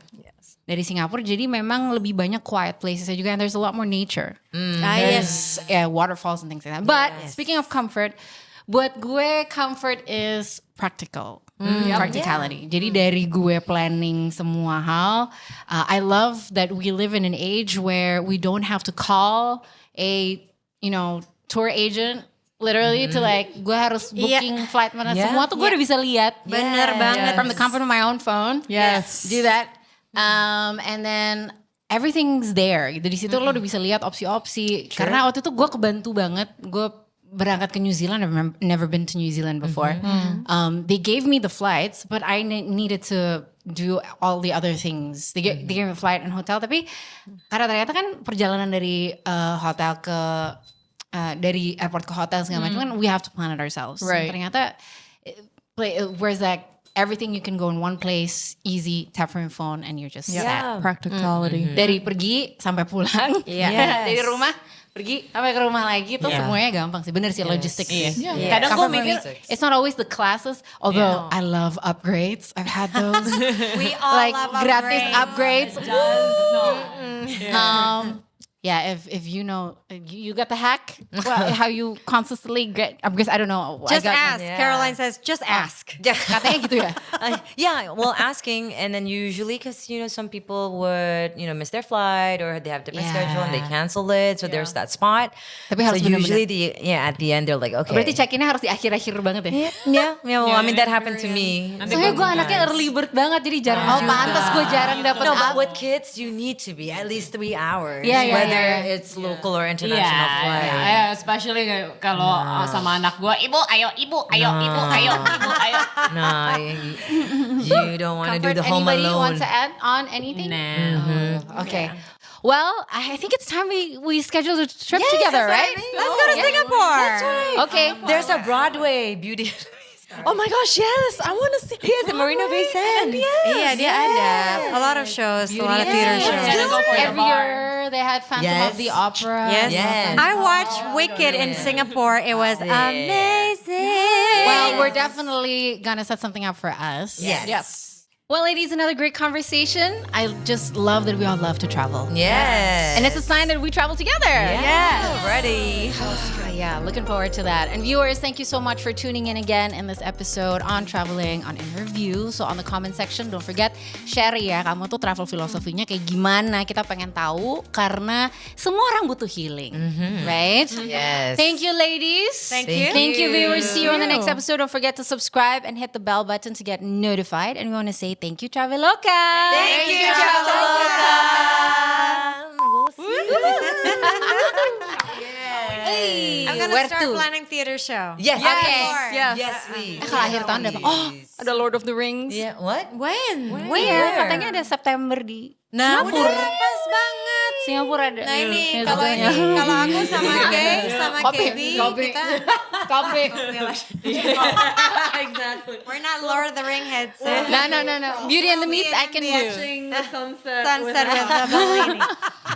S3: dari Singapura. Jadi memang lebih banyak quiet places juga, and there's a lot more nature.
S4: Yes.
S3: Yeah, waterfalls and things like that. But speaking of comfort, buat gue comfort is practical. Practicality. Jadi dari gue planning semua hal, I love that we live in an age where we don't have to call a tour agent literally to like gue harus booking flight mana semua tuh gue udah bisa lihat.
S4: Bener banget.
S3: From the comfort of my own phone.
S1: Yes.
S3: Do that. And then everything's there. Gitu. Di situ lo udah bisa lihat opsi-opsi. Karena waktu itu gue kebantu banget. Gue berangkat ke New Zealand. I've never been to New Zealand before. They gave me the flights, but I needed to do all the other things. They gave me a flight and hotel. Tapi karena ternyata kan perjalanan dari hotel ke dari airport ke hotel segala macam kan we have to plan it ourselves.
S1: Right.
S3: Ternyata whereas like everything you can go in one place, easy, tap from your phone, and you're just set.
S1: Practicality.
S3: Dari pergi sampai pulang, dari rumah pergi sampai ke rumah lagi tuh semuanya gampang sih. Bener sih logistik.
S5: Kadang gue mikir
S3: It's not always the classes, although I love upgrades. I've had those.
S4: We all
S3: like
S4: love
S3: gratis upgrades.
S5: no.
S3: Yeah, if you know, you got the hack. Well, how you consistently get upgrades? I don't know.
S4: Just
S3: I got
S4: ask. Caroline says, just ask.
S3: Katanya gitu ya.
S2: Yeah, well, asking, and then usually, because some people would miss their flight or they have different schedule and they cancel it, so there's that spot.
S3: Tapi harus
S2: so
S3: benar-benar.
S2: usually at the end they're like, okay.
S3: Berarti check-innya harus di akhir-akhir banget ya.
S2: Yeah. Well, I mean that happened to me.
S3: Soalnya gue anaknya early bird banget, jadi jarang. Pantas gue jarang dapet
S2: No, but with kids, you need to be at least 3 hours. Whether it's local or international flight.
S5: Yeah, especially kalau sama anak gue, ibu, ayo.
S2: No, you don't want to do the home
S3: Anybody
S2: alone.
S3: want to add on anything?
S5: No.
S3: Okay. Well, I think it's time we schedule a trip together, right?
S2: Let's go to Singapore.
S3: Okay.
S2: There's a Broadway beauty.
S6: Oh my gosh, yes, I want to see.
S2: He has a Marina Bay Sands.
S4: Iya, dia ada. A lot of shows, a lot of theater shows.
S3: Every year they had Phantom of the Opera.
S4: Yes. I watched Wicked in Singapore. It was amazing.
S3: Well, we're definitely gonna set something up for us.
S6: Yes.
S3: Well, ladies, another great conversation. I just love that we all love to travel.
S2: Yes.
S3: And it's a sign that we travel together.
S2: Yeah. Ready.
S3: Yeah, looking forward to that. And viewers, thank you so much for tuning in again in this episode on traveling, on interview. So on the comment section, don't forget share ya, kamu tuh travel filosofinya kayak gimana. Kita pengen tahu karena semua orang butuh healing, right?
S2: Yes.
S3: Thank you, ladies.
S4: Thank you.
S3: Thank you, viewers. See you on the next episode. Don't forget to subscribe and hit the bell button to get notified. And we want to say thank you, Traveloka.
S2: Thank you, Traveloka. We'll see you.
S4: I'm gonna start planning theater show.
S2: Yes.
S3: Okay.
S2: Yes, please.
S3: Kalau akhir tahun dapat. Oh, ada Lord of the Rings.
S2: Yeah, what?
S4: When?
S3: Iya, katanya ada September di
S4: Nah,
S3: Singapura.
S4: udah pas banget.
S3: Singapura ada.
S4: Nah ini
S3: Ya,
S4: kalau
S3: sebetulnya.
S4: kalau aku sama Kay sama Kebi kita
S3: Kopi.
S4: exactly. We're not Lord of the Ring heads.
S3: No. Beauty and the Beast I can do.
S4: Sunset with the Bellini.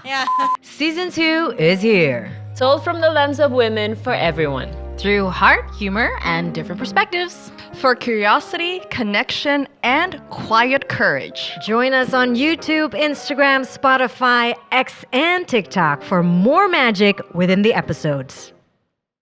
S4: Yeah.
S7: Season 2 is here. Told from the lens of women for everyone.
S3: Through heart, humor, and different perspectives.
S8: For curiosity, connection, and quiet courage.
S7: Join us on YouTube, Instagram, Spotify, X, and TikTok for more magic within the episodes.